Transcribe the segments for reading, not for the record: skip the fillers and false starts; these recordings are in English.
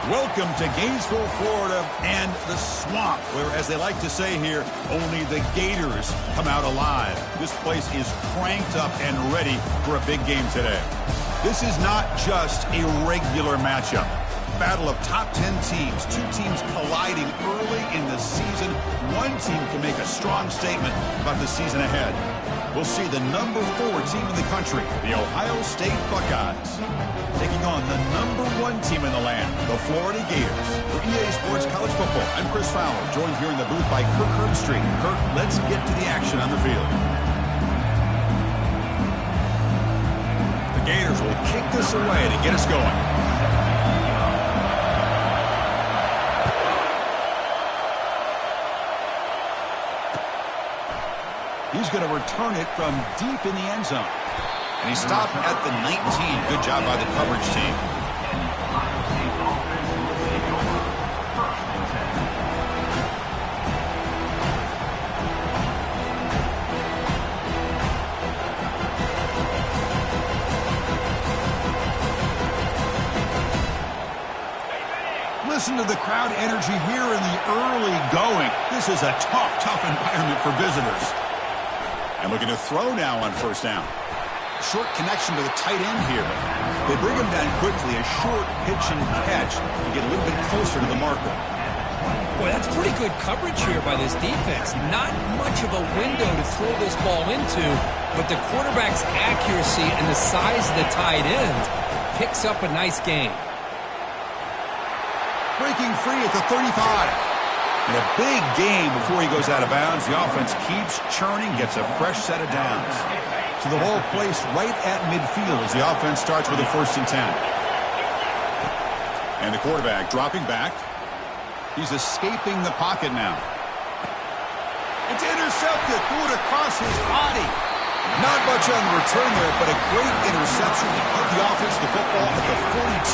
Welcome to Gainesville, Florida, and the swamp, where, as they like to say here, only the Gators come out alive. This place is cranked up and ready for a big game today. This is not just a regular matchup. Battle of top 10 teams, two teams colliding early in the season. One team can make a strong statement about the season ahead. We'll see the number 4 team in the country, the Ohio State Buckeyes, taking on the number 1 team in the land, the Florida Gators. For EA Sports College Football, I'm Chris Fowler, joined here in the booth by Kirk Herbstreit. Kirk, let's get to the action on the field. The Gators will kick this away to get us going. He's going to return it from deep in the end zone. And he stopped at the 19. Good job by the coverage team. Listen to the crowd energy here in the early going. This is a tough environment for visitors. And looking to throw now on first down. Short connection to the tight end here. They bring him down quickly, a short pitch and catch to get a little bit closer to the marker. Boy, that's pretty good coverage here by this defense. Not much of a window to throw this ball into, but the quarterback's accuracy and the size of the tight end picks up a nice gain. Breaking free at the 35. And a big game before he goes out of bounds. The offense keeps churning, gets a fresh set of downs. So the ball placed right at midfield as the offense starts with a 1st and 10. And the quarterback dropping back. He's escaping the pocket now. It's intercepted. Threw it across his body. Not much on the return there, but a great interception of the offense, the football at the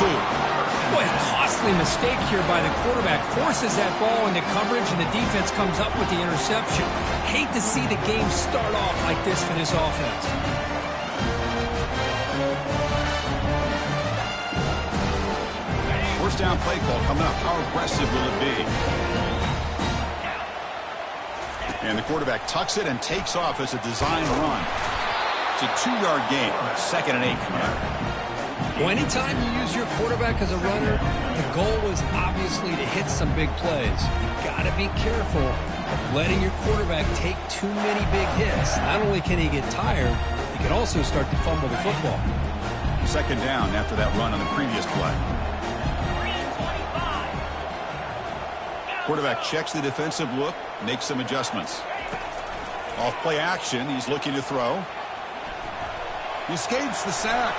42. Boy, a costly mistake here by the quarterback. Forces that ball into coverage, and the defense comes up with the interception. Hate to see the game start off like this for this offense. First down play call coming up. How aggressive will it be? And the quarterback tucks it and takes off as a design run. It's a 2-yard gain. 2nd and 8 coming up. Well, anytime you use your quarterback as a runner, the goal is obviously to hit some big plays. You got to be careful of letting your quarterback take too many big hits. Not only can he get tired, he can also start to fumble the football. 2nd down after that run on the previous play. Quarterback checks the defensive look, makes some adjustments. Off play action, he's looking to throw. He escapes the sack.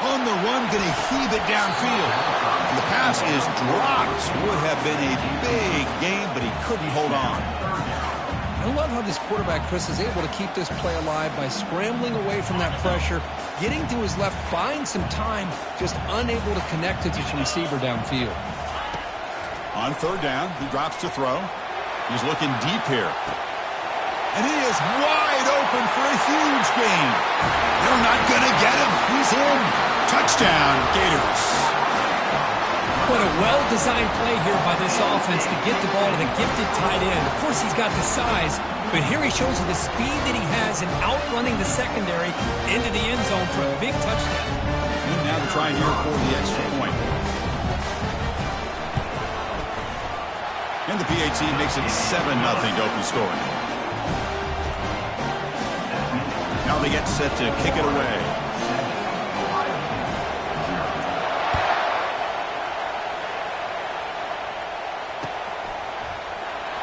On the run, going to heave it downfield. And the pass is dropped. Would have been a big game, but he couldn't hold on. I love how this quarterback, Chris, is able to keep this play alive by scrambling away from that pressure, getting to his left, buying some time, just unable to connect it to his receiver downfield. On 3rd down, he drops to throw. He's looking deep here. And he is wide open for a huge gain. They're not going to get him. He's in. Touchdown, Gators. What a well-designed play here by this offense to get the ball to the gifted tight end. Of course, he's got the size, but here he shows the speed that he has in outrunning the secondary into the end zone for a big touchdown. And now to try here for the extra point. And the PAT makes it 7-0 to open scoring. Now they get set to kick it away.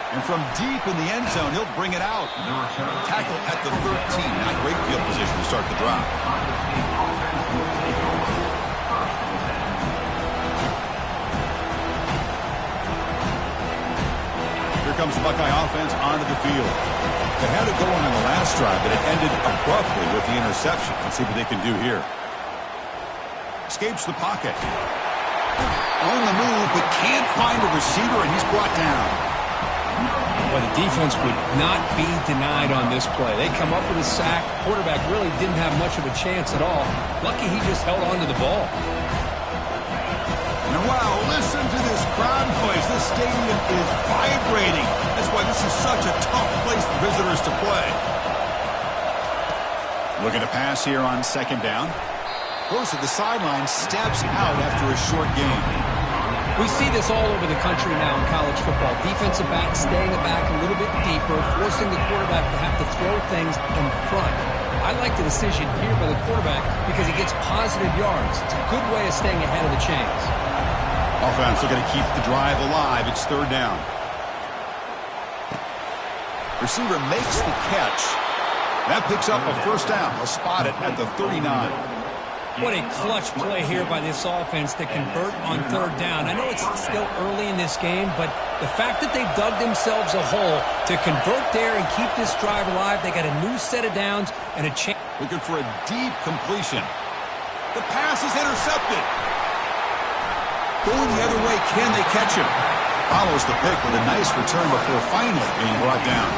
And from deep in the end zone, he'll bring it out. Tackle at the 13. Not great field position to start the drive. Here comes the Buckeye offense onto the field. They had it going on the last drive, but it ended abruptly with the interception. Let's see what they can do here. Escapes the pocket. On the move, but can't find a receiver, and he's brought down. Well, the defense would not be denied on this play. They come up with a sack. Quarterback really didn't have much of a chance at all. Lucky he just held on to the ball. And wow, listen to this crowd noise. This stadium is vibrating. That's why this is such a tough place for visitors to play. Looking to pass here on second down. Goes to the sideline, steps out after a short gain. We see this all over the country now in college football. Defensive backs staying back a little bit deeper, forcing the quarterback to have to throw things in front. I like the decision here by the quarterback because he gets positive yards. It's a good way of staying ahead of the chains. Offense looking to keep the drive alive. It's third down. Receiver makes the catch. That picks up a first down. They'll spot it at the 39. What a clutch play here by this offense to convert on third down. I know it's still early in this game, but the fact that they've dug themselves a hole to convert there and keep this drive alive, they got a new set of downs and a chance. Looking for a deep completion. The pass is intercepted. Going the other way, can they catch him? Follows the pick with a nice return before finally being brought down.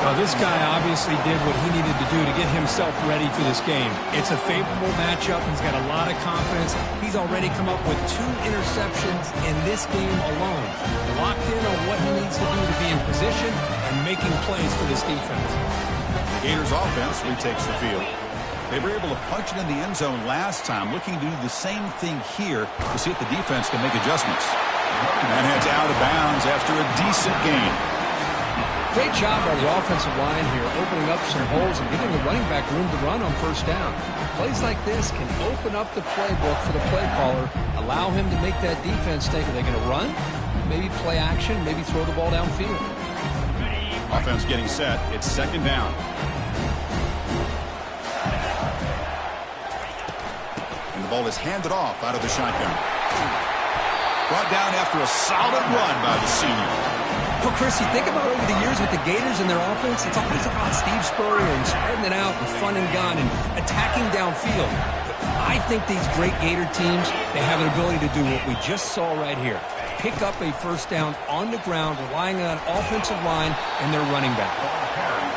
Well, this guy obviously did what he needed to do to get himself ready for this game. It's a favorable matchup. He's got a lot of confidence. He's already come up with 2 interceptions in this game alone. Locked in on what he needs to do to be in position and making plays for this defense. Gators offense retakes the field. They were able to punch it in the end zone last time, looking to do the same thing here to see if the defense can make adjustments. And heads out of bounds after a decent gain. Great job by the offensive line here, opening up some holes and giving the running back room to run on first down. Plays like this can open up the playbook for the play caller, allow him to make that defense think, are they going to run? Maybe play action, maybe throw the ball downfield. Offense getting set. It's second down. And the ball is handed off out of the shotgun. Brought down after a solid run by the senior. Well, Chris, you think about over the years with the Gators and their offense, it's always about Steve Spurrier and spreading it out and fun and gun and attacking downfield. But I think these great Gator teams, they have an ability to do what we just saw right here. Pick up a first down on the ground, relying on an offensive line and their running back.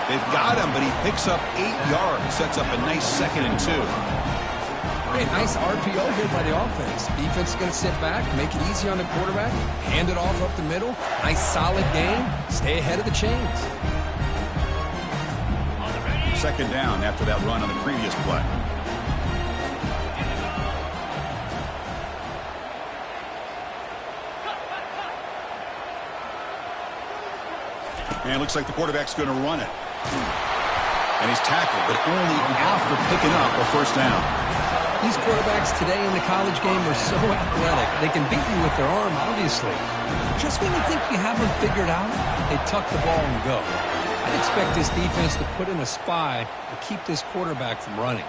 They've got him, but he picks up 8 yards, sets up a nice 2nd and 2. Great, nice RPO here by the offense. Defense is going to sit back, make it easy on the quarterback, hand it off up the middle. Nice solid game. Stay ahead of the chains. Second down after that run on the previous play. And it looks like the quarterback's going to run it. And he's tackled, but only after picking up a first down. These quarterbacks today in the college game are so athletic. They can beat you with their arm, obviously. Just when you think you have them figured out, they tuck the ball and go. I'd expect this defense to put in a spy to keep this quarterback from running.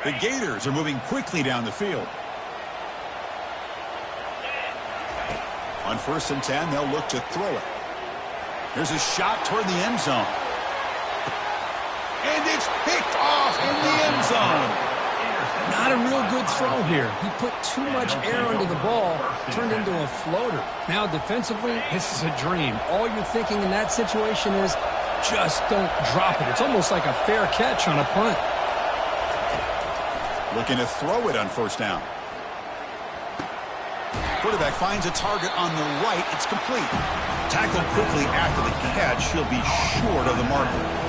The Gators are moving quickly down the field. On 1st and 10, they'll look to throw it. There's a shot toward the end zone. And it's picked off in the end zone. Not a real good throw here. He put too much air under the ball, turned into a floater. Now defensively, this is a dream. All you're thinking in that situation is just don't drop it. It's almost like a fair catch on a punt. Looking to throw it on first down. Quarterback finds a target on the right. It's complete. Tackled quickly after the catch. He'll be short of the marker.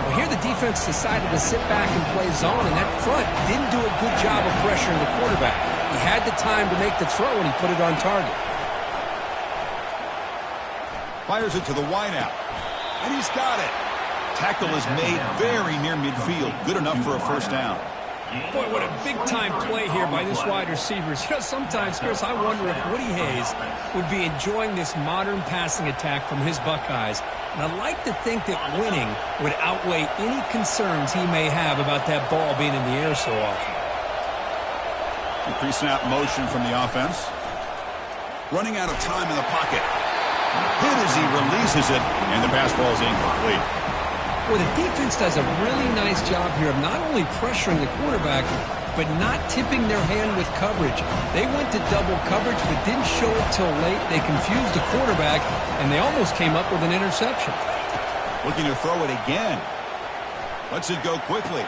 Well, here the defense decided to sit back and play zone, and that front didn't do a good job of pressuring the quarterback. He had the time to make the throw, and he put it on target. Fires it to the wideout. And he's got it. Tackle is made very near midfield. Good enough for a first down. Boy, what a big-time play here by this wide receiver. You know, sometimes, Chris, I wonder if Woody Hayes would be enjoying this modern passing attack from his Buckeyes. And I'd like to think that winning would outweigh any concerns he may have about that ball being in the air so often. Pre-snap motion from the offense. Running out of time in the pocket. Hit as he releases it, and the pass ball is incomplete. Well, the defense does a really nice job here of not only pressuring the quarterback, but not tipping their hand with coverage. They went to double coverage, but didn't show it till late. They confused the quarterback, and they almost came up with an interception. Looking to throw it again. Lets it go quickly.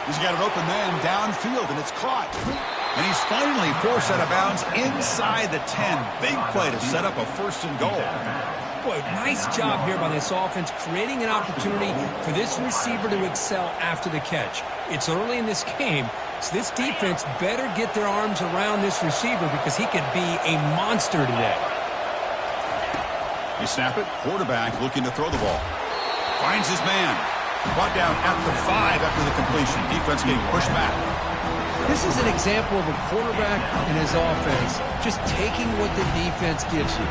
He's got an open man downfield, and it's caught. And he's finally forced out of bounds inside the 10. Big play to set up a 1st and goal. Boy, nice job here by this offense, creating an opportunity for this receiver to excel after the catch. It's early in this game, so this defense better get their arms around this receiver because he could be a monster today. You snap it, quarterback looking to throw the ball. Finds his man. Brought down at the 5 after the completion. Defense getting pushed back. This is an example of a quarterback and his offense just taking what the defense gives you.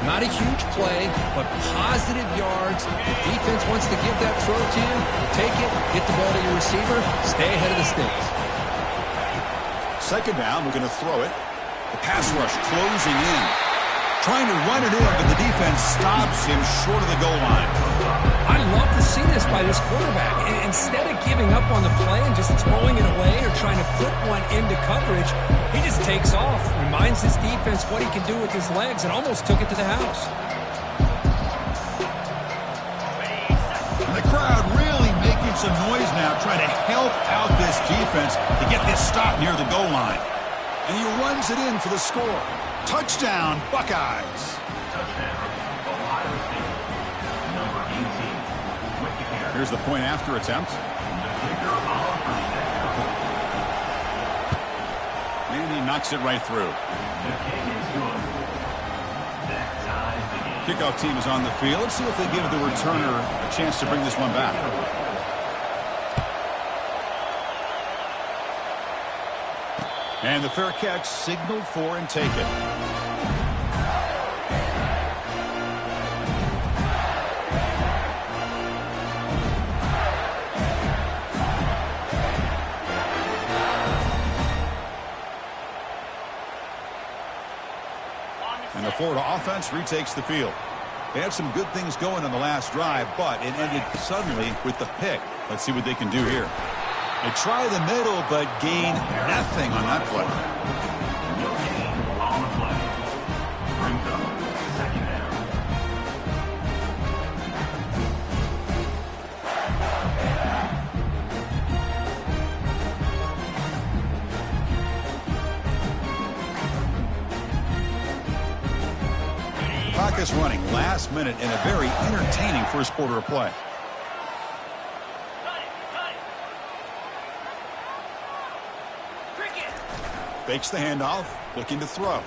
Not a huge play, but positive yards. The defense wants to give that throw to you. Take it, get the ball to your receiver, stay ahead of the sticks. 2nd down, we're going to throw it. The pass rush closing in. Trying to run it in, but the defense stops him short of the goal line. I love to see this by this quarterback. And instead of giving up on the play and just throwing it away or trying to put one into coverage, he just takes off, reminds his defense what he can do with his legs, and almost took it to the house. And the crowd really making some noise now, trying to help out this defense to get this stop near the goal line. And he runs it in for the score. Touchdown, Buckeyes. Here's the point after attempt. And he knocks it right through. Kickoff team is on the field. Let's see if they give the returner a chance to bring this one back. And the fair catch signaled for and taken. And the Florida offense retakes the field. They had some good things going on the last drive, but it ended suddenly with the pick. Let's see what they can do here. They try the middle, but gain nothing on that play. Clock is running last minute in a very entertaining first quarter of play. Fakes the handoff, looking to throw.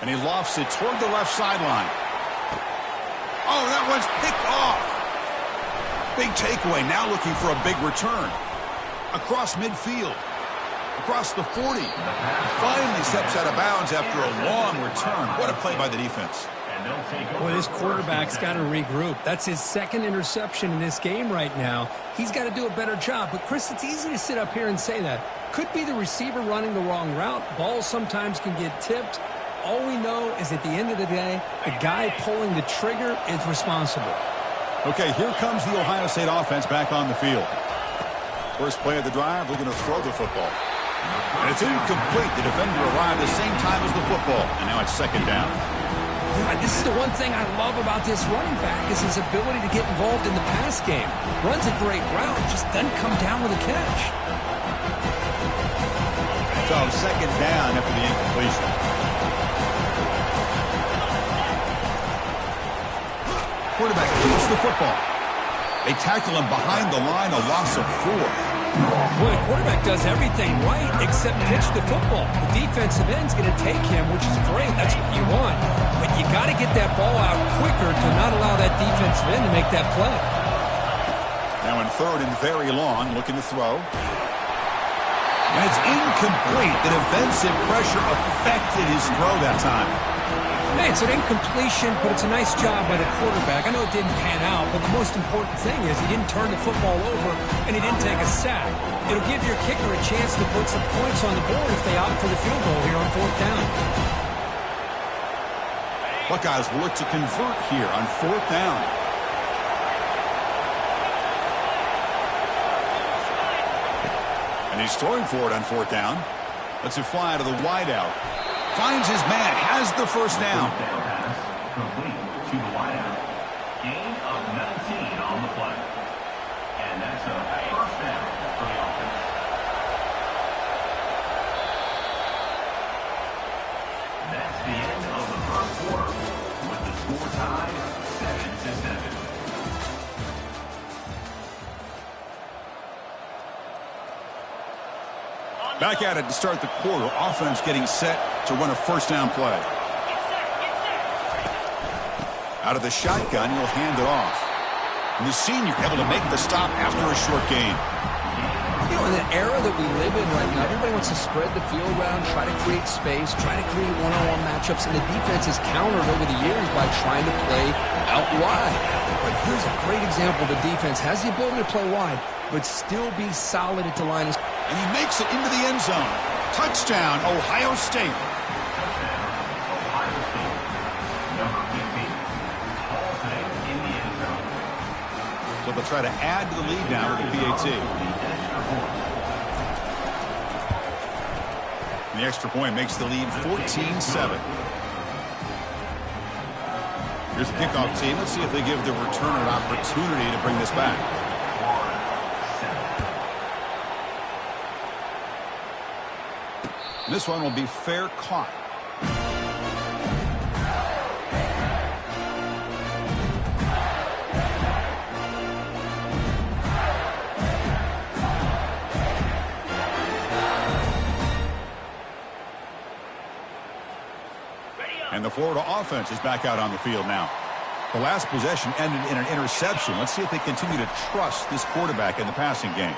And he lofts it toward the left sideline. Oh, that one's picked off. Big takeaway, now looking for a big return. Across midfield. Across the 40. Finally steps out of bounds after a long return. What a play by the defense. Boy, this quarterback's got to regroup. That's his 2nd interception in this game right now. He's got to do a better job. But, Chris, it's easy to sit up here and say that. Could be the receiver running the wrong route. Balls sometimes can get tipped. All we know is at the end of the day, the guy pulling the trigger is responsible. Okay, here comes the Ohio State offense back on the field. First play of the drive, we're going to throw the football. And it's incomplete. The defender arrived the same time as the football. And now it's 2nd down. This is the one thing I love about this running back is his ability to get involved in the pass game. Runs a great route, just doesn't come down with a catch. So 2nd down after the incompletion. Quarterback keeps the football. They tackle him behind the line, a loss of 4. Boy, the quarterback does everything right except pitch the football. The defensive end's going to take him, which is great. That's what you want. But you got to get that ball out quicker to not allow that defensive end to make that play. Now in 3rd and very long, looking to throw. And it's incomplete. The defensive pressure affected his throw that time. Hey, it's an incompletion, but it's a nice job by the quarterback. I know it didn't pan out, but the most important thing is he didn't turn the football over and he didn't take a sack. It'll give your kicker a chance to put some points on the board if they opt for the field goal here on 4th down. Buckeyes will look to convert here on 4th down. And he's throwing for it on 4th down. Lets it fly to the wideout. Finds his man, has the first down. Complete to the wideout. Gain of 19 on the play. And that's a first down for the offense. quarter, with the score tied 7-7. Back at it to start the quarter. Offense getting set to run a first down play. Out of the shotgun, he'll hand it off. And the senior able to make the stop after a short gain. You know, in the era that we live in right now, everybody wants to spread the field around, try to create space, try to create one-on-one matchups, and the defense has countered over the years by trying to play out wide. But here's a great example. The defense has the ability to play wide, but still be solid at the line. And he makes it into the end zone. Touchdown, Ohio State. Ohio State. Number 15. Ball today in the end zone. So they'll try to add to the lead now with the PAT. And the extra point makes the lead 14-7. Here's the kickoff team. Let's see if they give the returner an opportunity to bring this back. This one will be fair caught. And the Florida offense is back out on the field now. The last possession ended in an interception. Let's see if they continue to trust this quarterback in the passing game.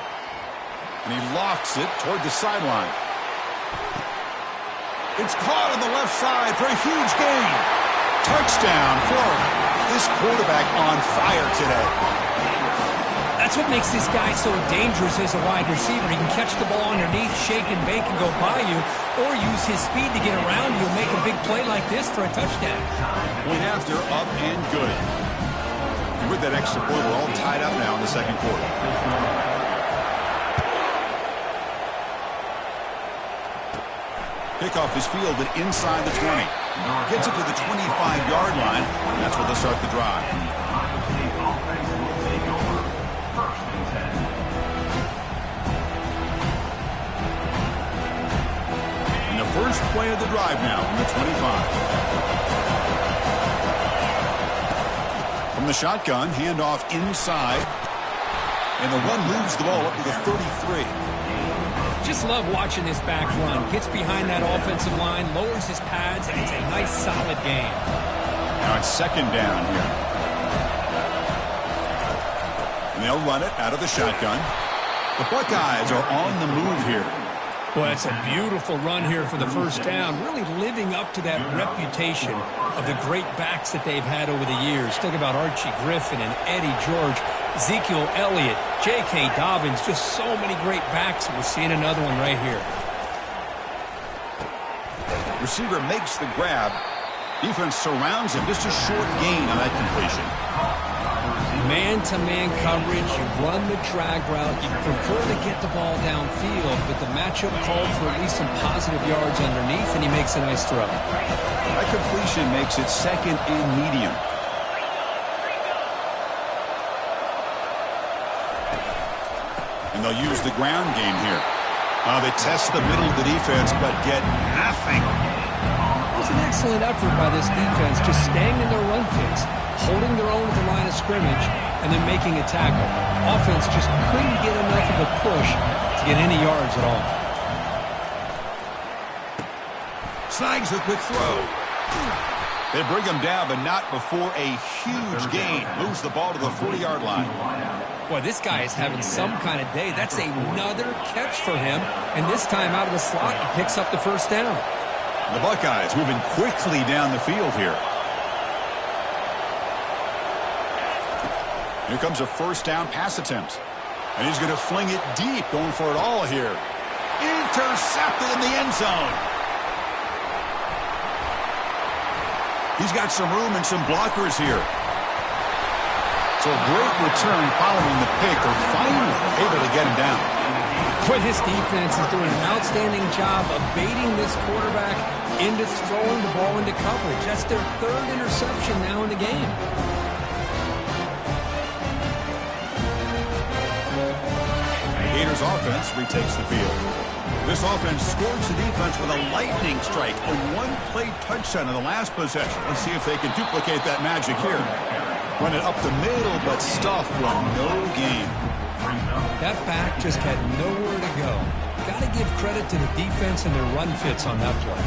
And he lofts it toward the sideline. It's caught on the left side for a huge gain. Touchdown, Florida. This quarterback on fire today. That's what makes this guy so dangerous as a wide receiver. He can catch the ball underneath, shake and bake and go by you, or use his speed to get around you and make a big play like this for a touchdown. Point after, up and good. And with that extra point, we're all tied up now in the second quarter. Kickoff is fielded inside the 20. Gets it to the 25-yard line. And that's where they'll start the drive. And the first play of the drive now from the 25. From the shotgun, handoff inside. And the one moves the ball up to the 33. Just love watching this back run. Gets behind that offensive line, lowers his pads, and it's a nice, solid game. Now it's second down here. And they'll run it out of the shotgun. The Buckeyes are on the move here. Well, it's a beautiful run here for the first down, really living up to that reputation of the great backs that they've had over the years. Think about Archie Griffin and Eddie George, Ezekiel Elliott, J.K. Dobbins, just so many great backs. We're seeing another one right here. Receiver makes the grab. Defense surrounds him. Just a short gain on that completion. Man-to-man coverage, you run the drag route, you prefer to get the ball downfield, but the matchup called for at least some positive yards underneath, and he makes a nice throw. That completion makes it second and medium. And they'll use the ground game here. They test the middle of the defense, but get nothing. It was an excellent effort by this defense, just staying in their run fix, holding their own at the line of scrimmage, and then making a tackle. Offense just couldn't get enough of a push to get any yards at all. Snags the quick throw. They bring him down, but not before a huge gain. Moves the ball to the 40-yard line. Boy, this guy is having some kind of day. That's another catch for him, and this time out of the slot, he picks up the first down. The Buckeyes moving quickly down the field here. Here comes a first down pass attempt. And he's going to fling it deep, going for it all here. Intercepted in the end zone. He's got some room and some blockers here. So a great return following the pick. They're finally able to get him down. Boy, this defense is doing an outstanding job of baiting this quarterback into throwing the ball into coverage. That's their third interception now in the game. Gators offense retakes the field. This offense scorched the defense with a lightning strike, a one-play touchdown in the last possession. Let's see if they can duplicate that magic here. Run it up the middle, but stuff from no gain. That back just had nowhere to go. Got to give credit to the defense and their run fits on that play.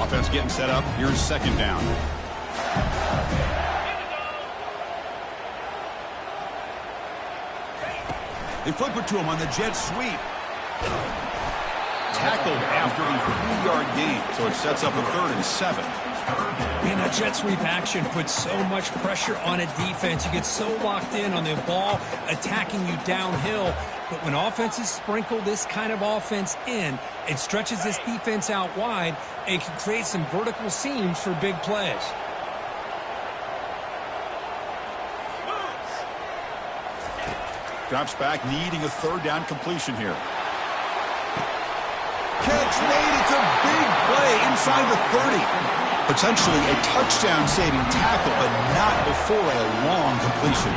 Offense getting set up. Here's second down. They flip it to him on the jet sweep. Tackled after a 3-yard gain, so it sets up a 3rd and 7. Man, that jet sweep action puts so much pressure on a defense. You get so locked in on the ball attacking you downhill. But when offenses sprinkle this kind of offense in, it stretches this defense out wide and can create some vertical seams for big plays. Drops back, needing a 3rd down completion here. Catch made. It's a big play inside the 30. Potentially a touchdown-saving tackle, but not before a long completion.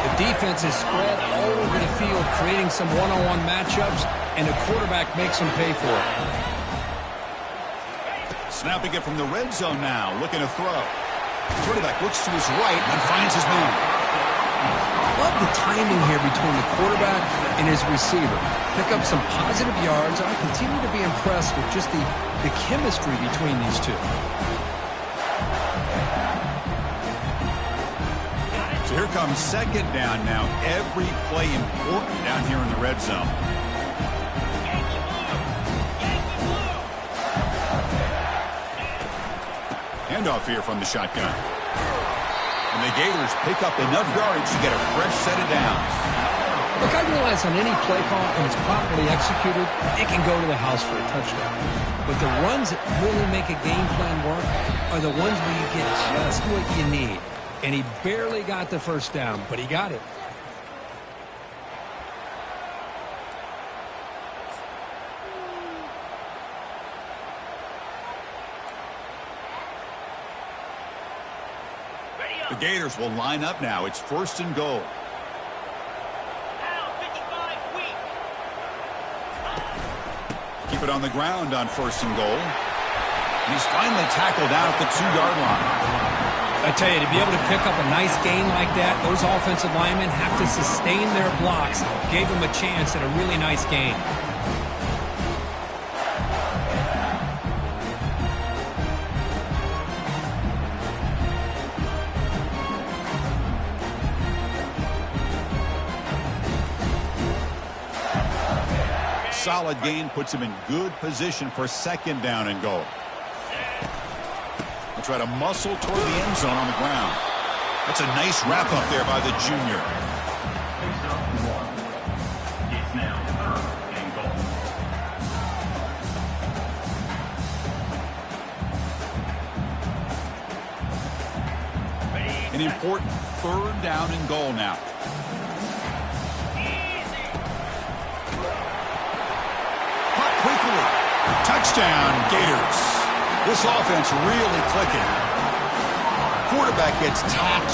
The defense is spread all over the field, creating some one-on-one matchups, and the quarterback makes them pay for it. Snapping it from the red zone now, looking to throw. Quarterback looks to his right and finds his man. Love the timing here between the quarterback and his receiver. Pick up some positive yards. I continue to be impressed with just the chemistry between these two. So here comes second down now. Every play important down here in the red zone. Handoff here from the shotgun. And the Gators pick up enough yards to get a fresh set of downs. Look, I realize on any play call, when it's properly executed, it can go to the house for a touchdown. But the runs that really make a game plan work are the ones where you get just what you need. And he barely got the first down, but he got it. The Gators will line up now. It's 1st and goal. Keep it on the ground on 1st and goal. And he's finally tackled out at the 2-yard line. I tell you, to be able to pick up a nice gain like that, those offensive linemen have to sustain their blocks. Gave him a chance at a really nice gain. Solid gain puts him in good position for 2nd down and goal. He'll try to muscle toward the end zone on the ground. That's a nice wrap up there by the junior. It's now 3rd and goal. An important 3rd down and goal now. Quickly. Touchdown, Gators. This offense really clicking. Quarterback gets tapped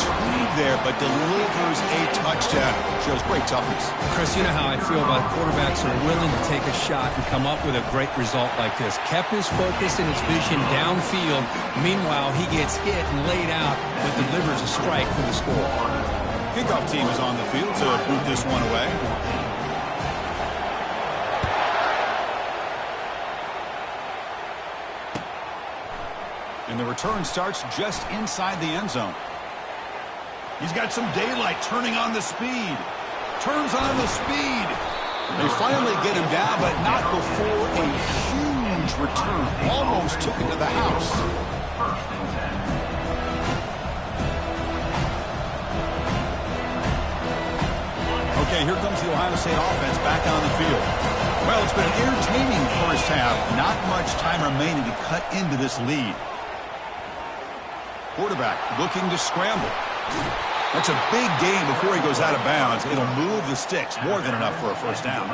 there, but delivers a touchdown. Shows great toughness. Chris, you know how I feel about quarterbacks who are willing to take a shot and come up with a great result like this. Kept his focus and his vision downfield. Meanwhile, he gets hit and laid out, but delivers a strike for the score. Kickoff team is on the field to boot this one away. And the return starts just inside the end zone. He's got some daylight, turning on the speed. Turns on the speed. They finally get him down, but not before a huge return. Almost took it to the house. Okay, here comes the Ohio State offense back on the field. Well, it's been an entertaining first half. Not much time remaining to cut into this lead. Quarterback looking to scramble. That's a big gain before he goes out of bounds. It'll move the sticks, more than enough for a first down.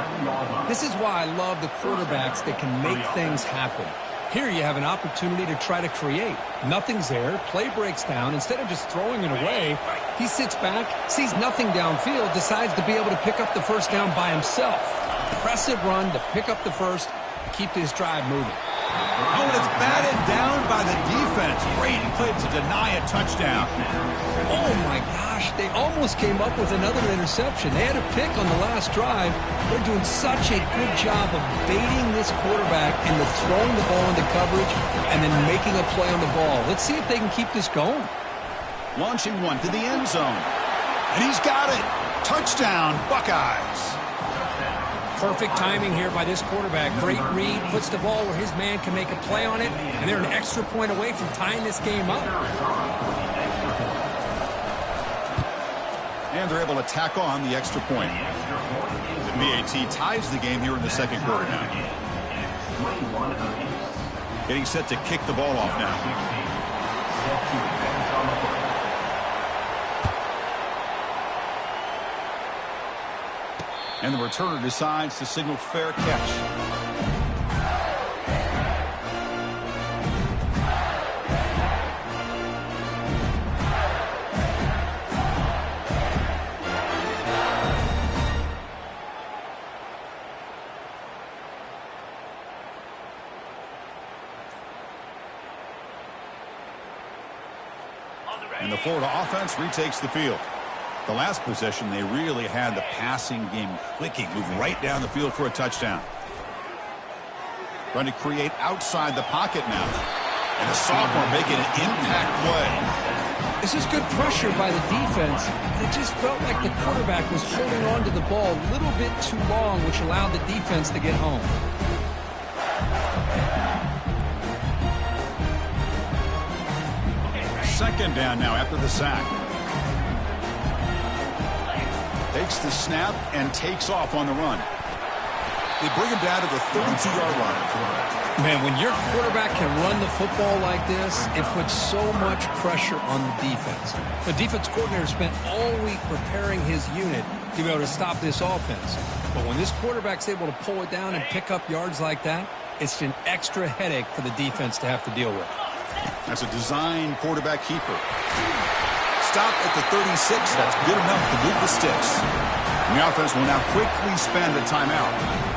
This is why I love the quarterbacks that can make things happen. Here you have an opportunity to try to create. Nothing's there. Play breaks down. Instead of just throwing it away, he sits back, sees nothing downfield, decides to be able to pick up the first down by himself. Impressive run to pick up the first, keep this drive moving. Oh, and it's batted down by the defense. Great play to deny a touchdown. Oh, my gosh. They almost came up with another interception. They had a pick on the last drive. They're doing such a good job of baiting this quarterback into throwing the ball into coverage and then making a play on the ball. Let's see if they can keep this going. Launching one to the end zone. And he's got it. Touchdown, Buckeyes. Perfect timing here by this quarterback. Great read, puts the ball where his man can make a play on it, and they're an extra point away from tying this game up. And they're able to tack on the extra point. The BAT ties the game here in the second quarter now. Getting set to kick the ball off now. And the returner decides to signal fair catch. And the Florida offense retakes the field. The last possession, they really had the passing game clicking, moving right down the field for a touchdown. Trying to create outside the pocket now. And the sophomore making an impact play. This is good pressure by the defense. It just felt like the quarterback was holding on to the ball a little bit too long, which allowed the defense to get home. Second down now after the sack. Takes the snap and takes off on the run. They bring him down to the 32-yard line. Man, when your quarterback can run the football like this, it puts so much pressure on the defense. The defense coordinator spent all week preparing his unit to be able to stop this offense. But when this quarterback's able to pull it down and pick up yards like that, it's an extra headache for the defense to have to deal with. That's a design quarterback keeper. Stop at the 36. That's good enough to move the sticks. And the offense will now quickly spend a timeout.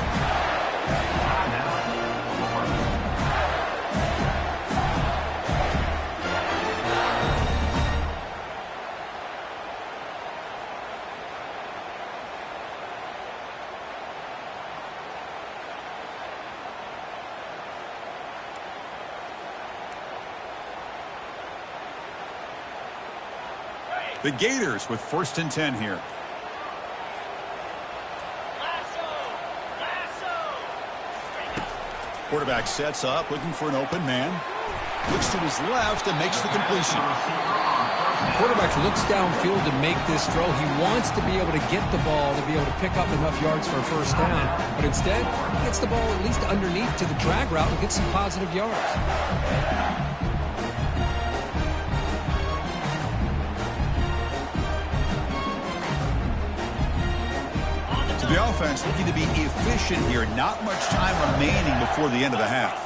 The Gators with 1st and 10 here. Quarterback sets up, looking for an open man. Looks to his left and makes the completion. Quarterback looks downfield to make this throw. He wants to be able to get the ball to be able to pick up enough yards for a first down. But instead, he gets the ball at least underneath to the drag route and gets some positive yards. The offense looking to be efficient here. Not much time remaining before the end of the half.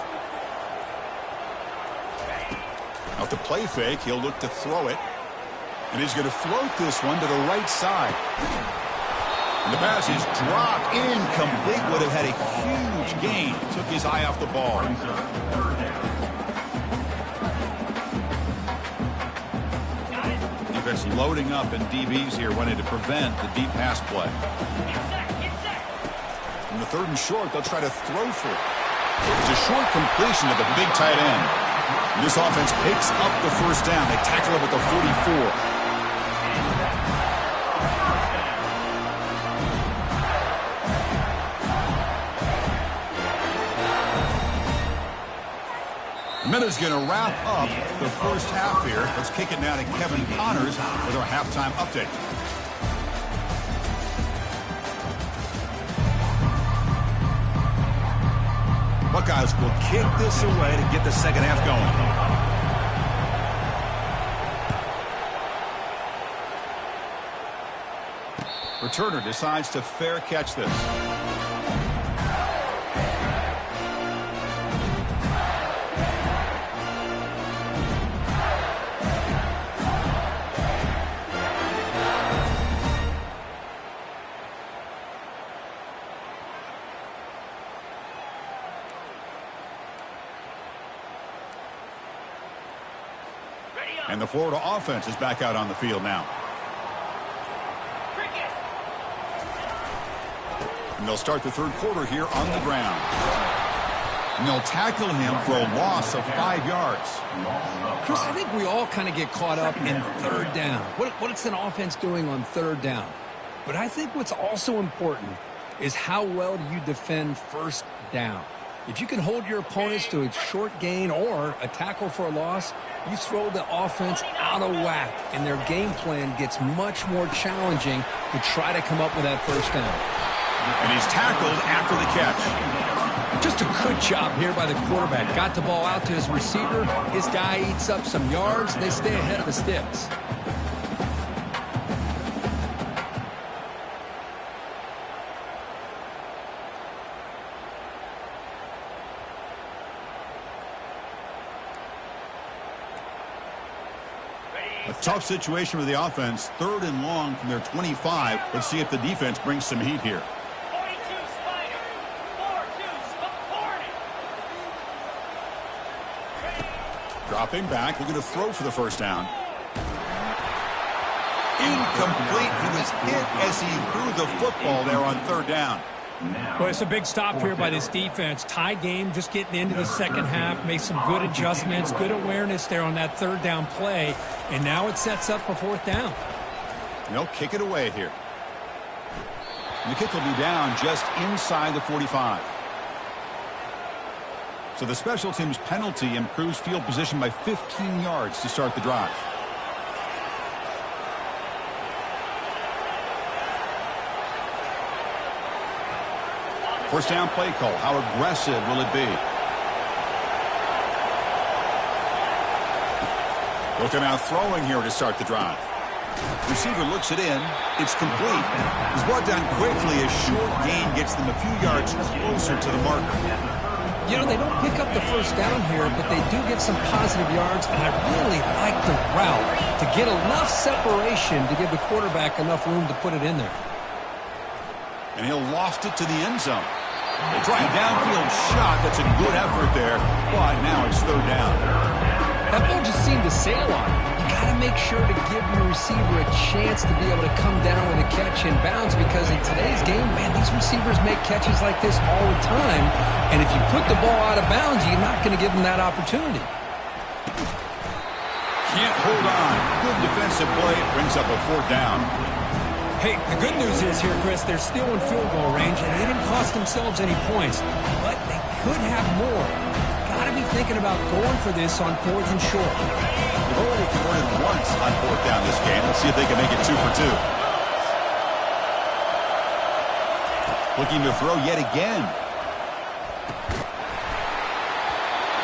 Now to play fake, he'll look to throw it. And he's going to float this one to the right side. And the pass is dropped incomplete. Would have had a huge gain. Took his eye off the ball. Defense loading up, and DBs here wanting to prevent the deep pass play. On the 3rd and short, they'll try to throw for it. It's a short completion to the big tight end. And this offense picks up the first down. They tackle him at the 44. A minute's going to wrap up the first half here. Let's kick it now to Kevin Connors with our halftime update. Buckeyes will kick this away to get the second half going. Returner decides to fair catch this. And the Florida offense is back out on the field now. And they'll start the third quarter here on the ground. And they'll tackle him for a loss of 5 yards. Chris, I think we all kind of get caught up in third down. What is an offense doing on third down? But I think what's also important is how well do you defend first down. If you can hold your opponents to a short gain or a tackle for a loss, you throw the offense out of whack, and their game plan gets much more challenging to try to come up with that first down. And he's tackled after the catch. Just a good job here by the quarterback. Got the ball out to his receiver. His guy eats up some yards. They stay ahead of the sticks. A tough situation for the offense. 3rd and long from their 25. Let's see if the defense brings some heat here. Dropping back, looking to throw for the first down. Incomplete. He was hit as he threw the football there on 3rd down. Well, it's a big stop here by this defense. Tie game, just getting into the second half, made some good adjustments, good awareness there on that 3rd down play, and now it sets up for 4th down. They'll kick it away here. And the kick will be down just inside the 45. So the special teams penalty improves field position by 15 yards to start the drive. First down play call. How aggressive will it be? Looking out throwing here to start the drive. Receiver looks it in. It's complete. He's brought down quickly. A short gain gets them a few yards closer to the marker. You know, they don't pick up the first down here, but they do get some positive yards, and I really like the route to get enough separation to give the quarterback enough room to put it in there. And he'll loft it to the end zone. They try a downfield shot. That's a good effort there, but now it's 3rd down. That ball just seemed to sail on. You got to make sure to give your receiver a chance to be able to come down with a catch in bounds, because in today's game, man, these receivers make catches like this all the time. And if you put the ball out of bounds, you're not going to give them that opportunity. Can't hold on. Good defensive play. Brings up a 4th down. Hey, the good news is here, Chris, they're still in field goal range, and they didn't cost themselves any points, but they could have more. Got to be thinking about going for this on 4th and short. They've already converted once on 4th down this game. Let's see if they can make it 2 for 2. Looking to throw yet again.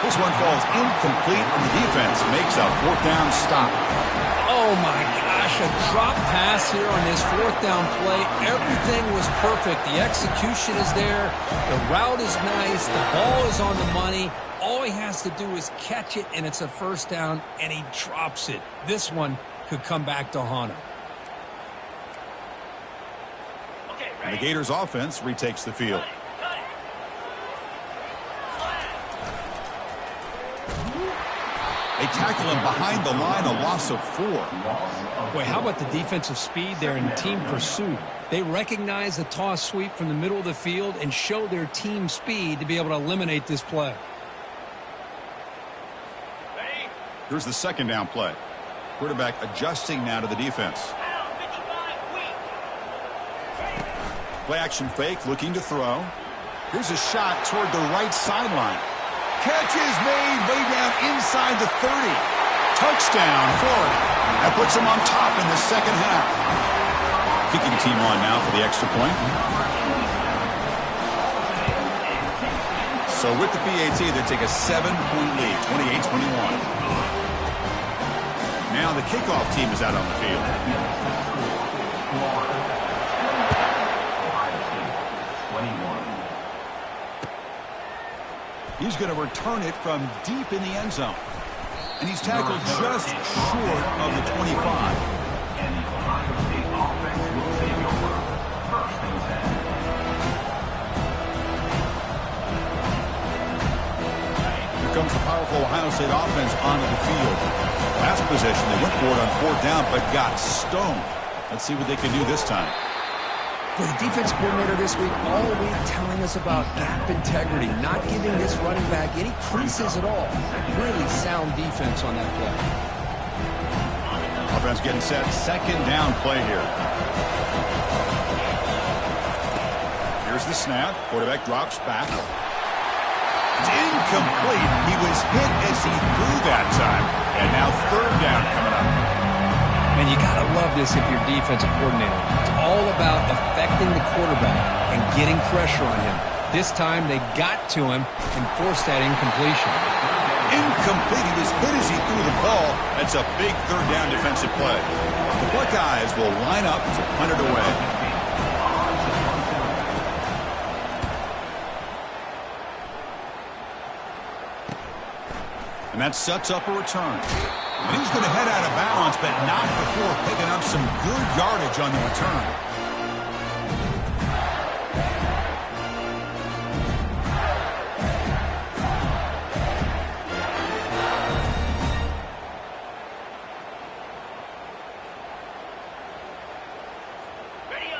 This one falls incomplete, and the defense makes a 4th down stop. Oh, my gosh, a drop pass here on this 4th down play. Everything was perfect. The execution is there. The route is nice. The ball is on the money. All he has to do is catch it, and it's a first down, and he drops it. This one could come back to haunt him. And the Gators offense retakes the field. They tackle him behind the line, a loss of 4. Boy, how about the defensive speed there in team pursuit? They recognize the toss sweep from the middle of the field and show their team speed to be able to eliminate this play. Here's the 2nd down play. Quarterback adjusting now to the defense. Play action fake, looking to throw. Here's a shot toward the right sideline. Catch is made way down inside the 30. Touchdown, Florida. That puts them on top in the second half. Kicking team on now for the extra point. So with the PAT, they take a 7-point lead, 28-21. Now the kickoff team is out on the field. He's going to return it from deep in the end zone. And he's tackled just short of the 25. And the Ohio State offense will take over. 1st and 10. Here comes the powerful Ohio State offense onto the field. Last possession, they went for it on 4th down, but got stoned. Let's see what they can do this time. For the defense coordinator this week, all week telling us about gap integrity, not giving this running back any creases at all. Really sound defense on that play. Offense getting set. 2nd down play here. Here's the snap. Quarterback drops back. It's incomplete. He was hit as he threw that time. And now 3rd down coming up. And you got to love this if you're defensive coordinator. It's all about affecting the quarterback and getting pressure on him. This time they got to him and forced that incompletion. Incomplete. He was hit as he threw the ball. That's a big 3rd down defensive play. The Buckeyes will line up to punt it away. And that sets up a return. And he's going to head out of bounds, but not before picking up some good yardage on the return.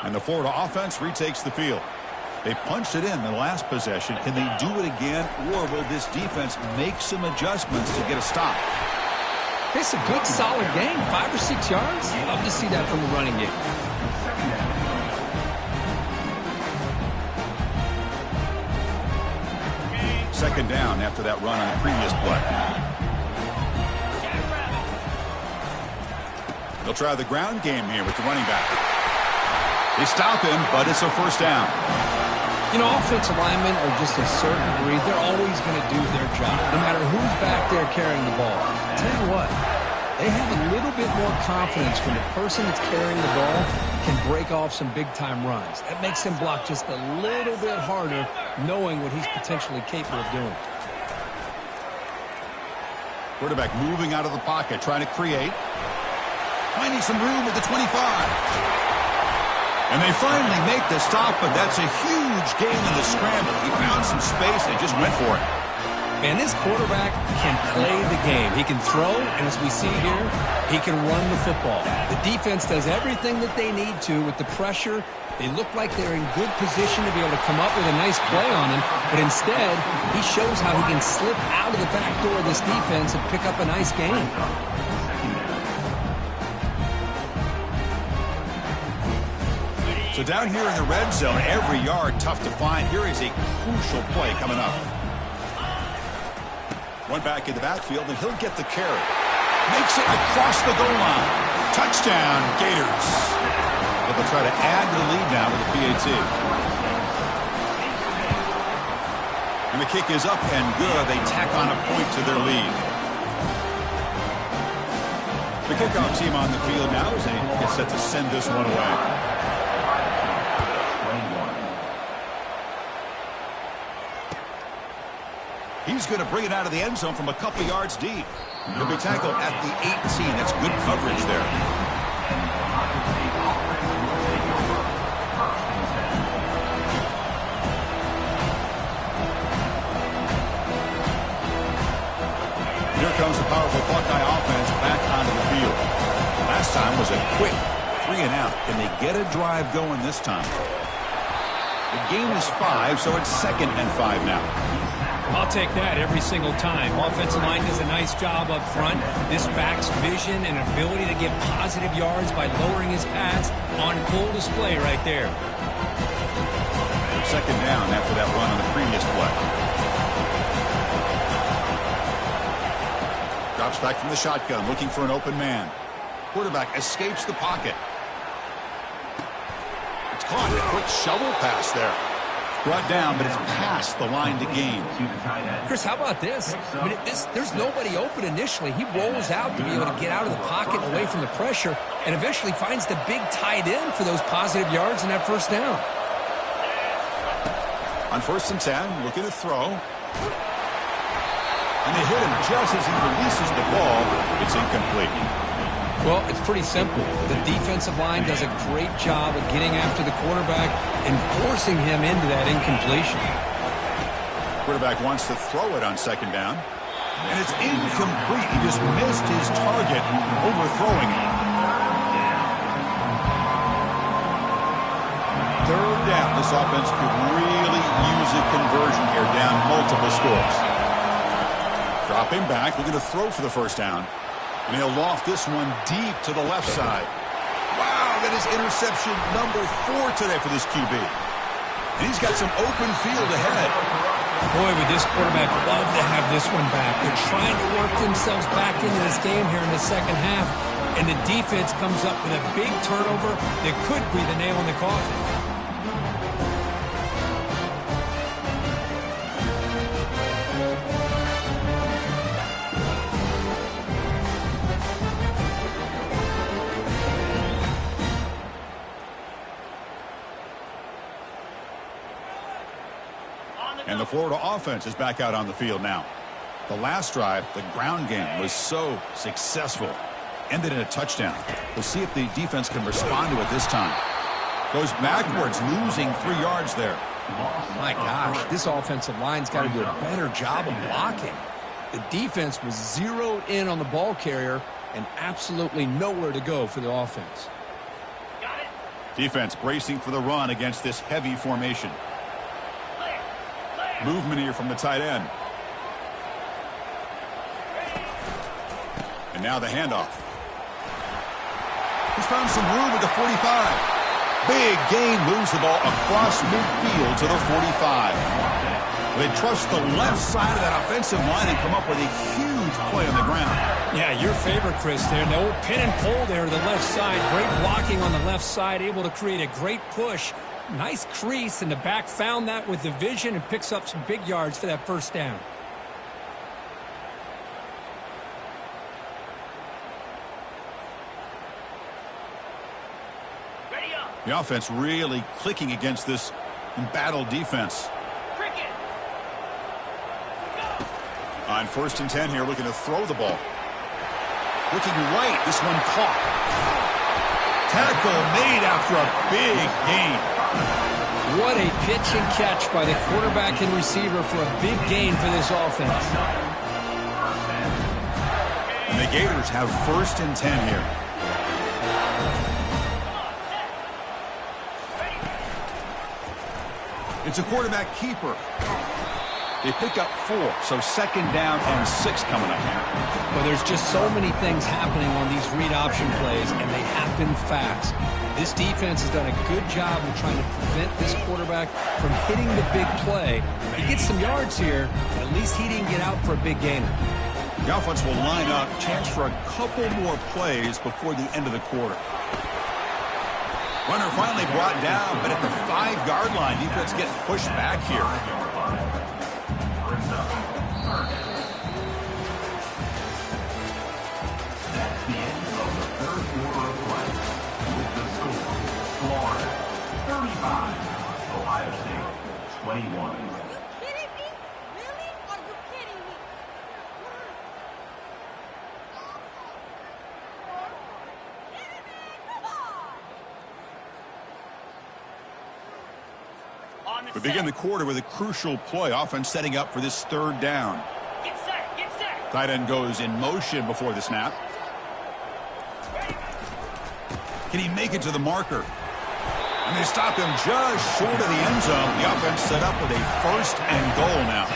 And the Florida offense retakes the field. They punched it in the last possession. Can they do it again, or will this defense make some adjustments to get a stop? It's a good, solid game. 5 or 6 yards. Love to see that from the running game. Second down after that run on the previous play. They'll try the ground game here with the running back. They stop him, but it's a 1st down. You know, offensive linemen are just a certain breed. They're always going to do their job, no matter who's back there carrying the ball. I'll tell you what, they have a little bit more confidence when the person that's carrying the ball can break off some big-time runs. That makes him block just a little bit harder, knowing what he's potentially capable of doing. Quarterback moving out of the pocket, trying to create. Finding some room at the 25. And they finally make the stop, but that's a huge gain in the scramble. He found some space and just went for it. Man, this quarterback can play the game. He can throw, and as we see here, he can run the football. The defense does everything that they need to with the pressure. They look like they're in good position to be able to come up with a nice play on him, but instead, he shows how he can slip out of the back door of this defense and pick up a nice gain. So down here in the red zone, every yard tough to find. Here is a crucial play coming up. One back in the backfield, and he'll get the carry. Makes it across the goal line. Touchdown, Gators. But they'll try to add to the lead now with the PAT. And the kick is up and good. They tack on a point to their lead. The kickoff team on the field now as they get set to send this one away. He's going to bring it out of the end zone from a couple yards deep. He'll be tackled at the 18. That's good coverage there. Here comes the powerful Buckeye offense back onto the field. Last time was a quick 3-and-out. Can they get a drive going this time? The game is 5, so it's 2nd and 5 now. I'll take that every single time. Offensive line does a nice job up front. This back's vision and ability to get positive yards by lowering his pads on full display right there. 2nd down after that run on the previous play. Drops back from the shotgun, looking for an open man. Quarterback escapes the pocket. It's caught. A quick shovel pass there. Brought down, but it's past the line to gain. Chris, how about this? I mean, there's nobody open initially. He rolls out to be able to get out of the pocket away from the pressure and eventually finds the big tight end for those positive yards in that 1st down. On 1st and 10, looking to throw. And they hit him just as he releases the ball. It's incomplete. Well, it's pretty simple. The defensive line does a great job of getting after the quarterback and forcing him into that incompletion. Quarterback wants to throw it on 2nd down. And it's incomplete. He just missed his target, overthrowing it. Third down. This offense could really use a conversion here, down multiple scores. Dropping back, looking to throw for the first down. And he'll loft this one deep to the left side. Wow, that is interception number 4 today for this QB. And he's got some open field ahead. Boy, would this quarterback love to have this one back. They're trying to work themselves back into this game here in the second half. And the defense comes up with a big turnover that could be the nail in the coffin. And the Florida offense is back out on the field now. The last drive, the ground game, was so successful. Ended in a touchdown. We'll see if the defense can respond to it this time. Goes backwards, losing 3 yards there. My gosh, this offensive line's got to do a better job of blocking. The defense was zeroed in on the ball carrier and absolutely nowhere to go for the offense. Defense bracing for the run against this heavy formation. Movement here from the tight end. And now the handoff. He's found some room at the 45. Big gain, moves the ball across midfield to the 45. They trust the left side of that offensive line and come up with a huge play on the ground. Yeah, your favorite, Chris, there. The old pin and pull there to the left side. Great blocking on the left side, able to create a great push. Nice crease, and the back found that with the vision and picks up some big yards for that first down. The offense really clicking against this embattled defense. On 1st and 10 here, looking to throw the ball. Looking right, this one caught. Tackle made after a big gain. What a pitch and catch by the quarterback and receiver for a big gain for this offense. And the Gators have 1st and 10 here. It's a quarterback keeper. They pick up 4, so 2nd down and 6 coming up. Well, there's just so many things happening on these read option plays, and they happen fast. This defense has done a good job of trying to prevent this quarterback from hitting the big play. He gets some yards here, but at least he didn't get out for a big gainer. The offense will line up, chance for a couple more plays before the end of the quarter. Runner finally brought down, but at the 5-yard line, defense getting pushed back here. That's the end of the 3rd quarter of play. With the score, Florida 35, Ohio State 21. We begin the quarter with a crucial play, offense setting up for this 3rd down. Get set, get set. Tight end goes in motion before the snap. Can he make it to the marker? And they stop him just short of the end zone. The offense set up with a 1st and goal now.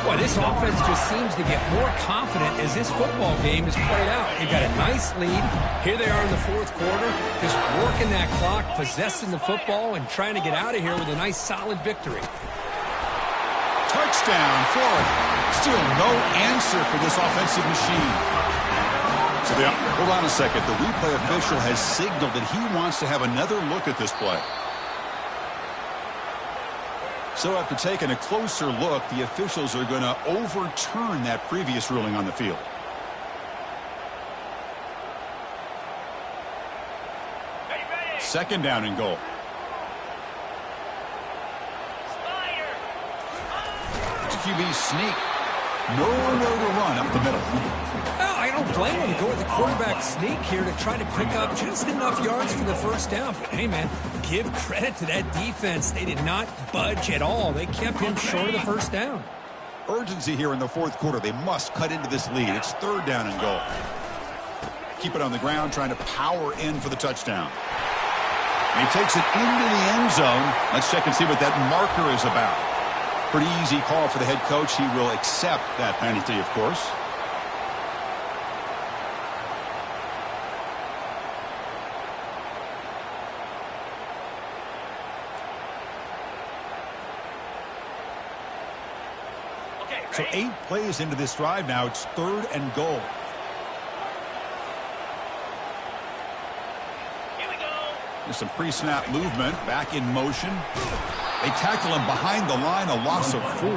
Boy, this offense just seems to get more confident as this football game is played out. They've got a nice lead. Here they are in the 4th quarter, just working that clock, possessing the football, and trying to get out of here with a nice, solid victory. Touchdown, Florida. Still no answer for this offensive machine. So hold on a second. The replay official has signaled that he wants to have another look at this play. So after taking a closer look, the officials are going to overturn that previous ruling on the field. Second down and goal. QB sneak. Nowhere to run up the middle. Well, I don't blame him to go with the quarterback sneak here to try to pick up just enough yards for the first down. But, hey, man, give credit to that defense. They did not budge at all. They kept him short of the first down. urgency here in the fourth quarter. They must cut into this lead. It's 3rd down and goal. Keep it on the ground, trying to power in for the touchdown. And he takes it into the end zone. Let's check and see what that marker is about. Pretty easy call for the head coach. He will accept that penalty, of course. So 8 plays into this drive now. It's 3rd and goal. Here we go. There's some pre-snap movement. Back in motion. They tackle him behind the line. A loss of 4.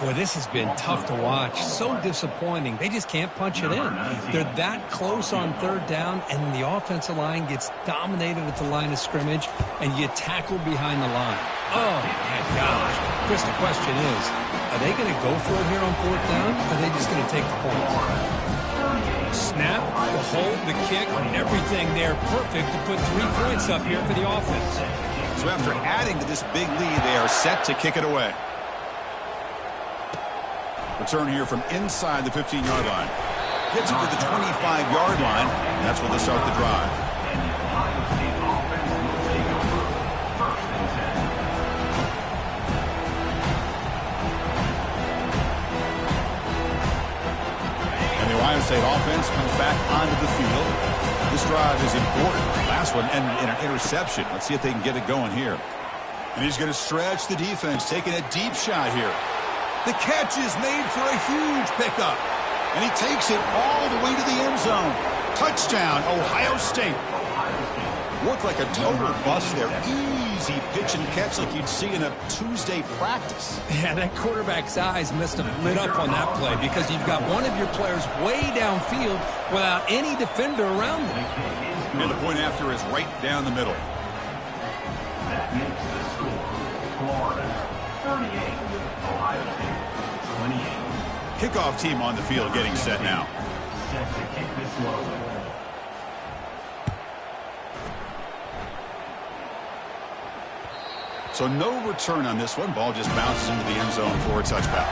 Boy, this has been tough to watch. So disappointing. They just can't punch it in. They're that close on 3rd down, and the offensive line gets dominated at the line of scrimmage, and you tackle behind the line. Oh, my gosh. Chris, the question is, are they going to go for it here on 4th down, or are they just going to take the points? Snap, the hold, the kick, everything there perfect to put 3 points up here for the offense. So after adding to this big lead, they are set to kick it away. Return here from inside the 15-yard line. Gets it to the 25-yard line, and that's where they start the drive. And the Ohio State offense comes back onto the field. This drive is important. Last one ended in an interception. Let's see if they can get it going here. And he's going to stretch the defense, taking a deep shot here. The catch is made for a huge pickup. And he takes it all the way to the end zone. Touchdown, Ohio State. Looked like a total bust there. Easy pitch and catch like you'd see in a Tuesday practice. Yeah, that quarterback's eyes must have lit up on that play because you've got one of your players way downfield without any defender around him. And the point after is right down the middle. That makes the score Florida 38, Ohio State 28. Kickoff team on the field getting set now. Set to kick this one. So no return on this one. Ball just bounces into the end zone for a touchback.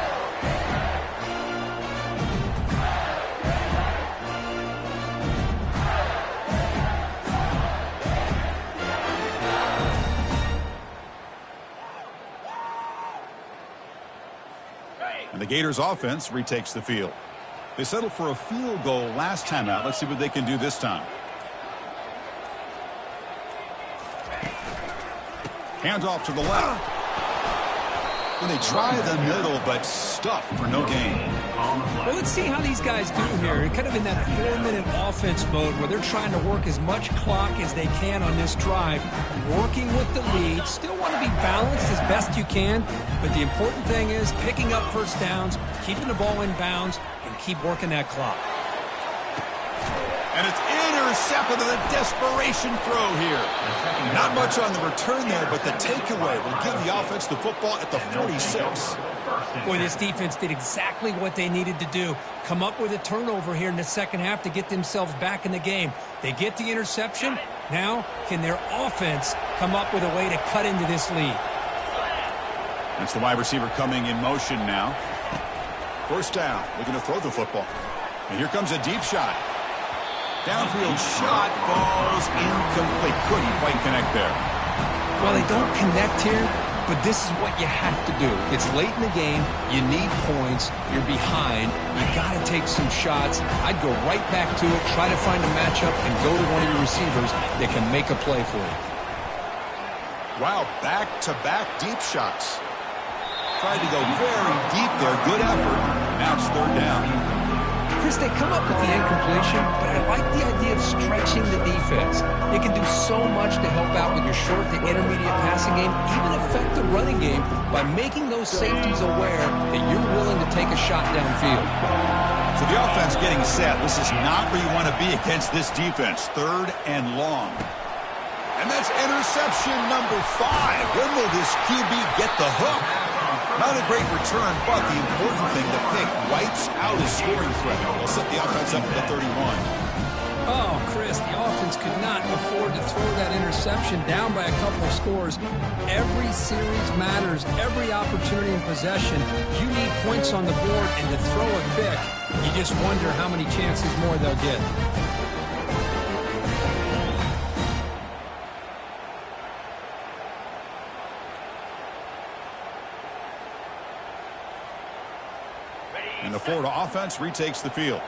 And the Gators offense retakes the field. They settled for a field goal last time out. Let's see what they can do this time. Handoff to the left. And they try the middle, but stuff for no gain. Well, let's see how these guys do here. Kind of in that 4-minute offense mode where they're trying to work as much clock as they can on this drive, working with the lead. Still want to be balanced as best you can, but the important thing is picking up first downs, keeping the ball in bounds, and keep working that clock. And it's intercepted with a desperation throw here. Not much on the return there, but the takeaway will give the offense the football at the 46. Boy, this defense did exactly what they needed to do. Come up with a turnover here in the second half to get themselves back in the game. They get the interception. Now, can their offense come up with a way to cut into this lead? That's the wide receiver coming in motion now. First down, looking to throw the football. And here comes a deep shot. Downfield shot falls incomplete. Couldn't quite connect there. Well, they don't connect here, but this is what you have to do. It's late in the game. You need points. You're behind. You got to take some shots. I'd go right back to it, try to find a matchup, and go to one of your receivers that can make a play for you. Wow, back-to-back deep shots. Tried to go very deep there. Good effort. Now it's third down. Chris, they come up with the incompletion, but I like the idea of stretching the defense. It can do so much to help out with your short to intermediate passing game, even affect the running game by making those safeties aware that you're willing to take a shot downfield. So the offense getting set. This is not where you want to be against this defense. 3rd and long. And that's interception number 5. When will this QB get the hook? Not a great return, but the important thing, the pick wipes out his scoring threat. They'll set the offense up at the 31. Oh, Chris, the offense could not afford to throw that interception down by a couple of scores. Every series matters. Every opportunity in possession. You need points on the board, and to throw a pick, you just wonder how many chances more they'll get. And the Florida offense retakes the field.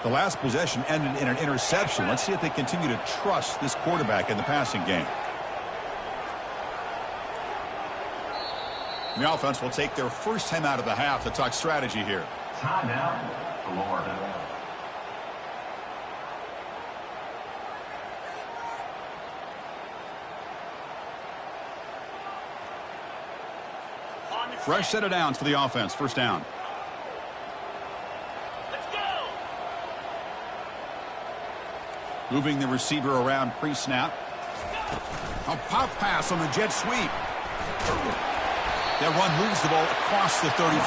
The last possession ended in an interception. Let's see if they continue to trust this quarterback in the passing game. The offense will take their first time out of the half to talk strategy here. Timeout, Florida. Fresh set of downs for the offense. First down. Moving the receiver around pre-snap. A pop pass on the jet sweep. That run moves the ball across the 35.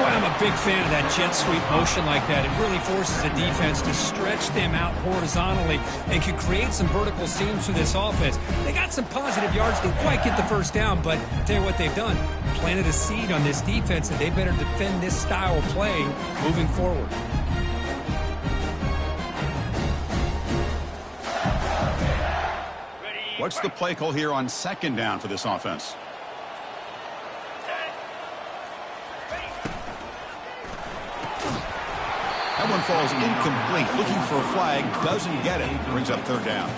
Boy, I'm a big fan of that jet sweep motion like that. It really forces the defense to stretch them out horizontally and can create some vertical seams for this offense. They got some positive yards. Didn't quite get the first down, but I'll tell you what they've done. Planted a seed on this defense, and they better defend this style of play moving forward. What's the play call here on second down for this offense? That one falls incomplete. Looking for a flag. Doesn't get it. Brings up third down.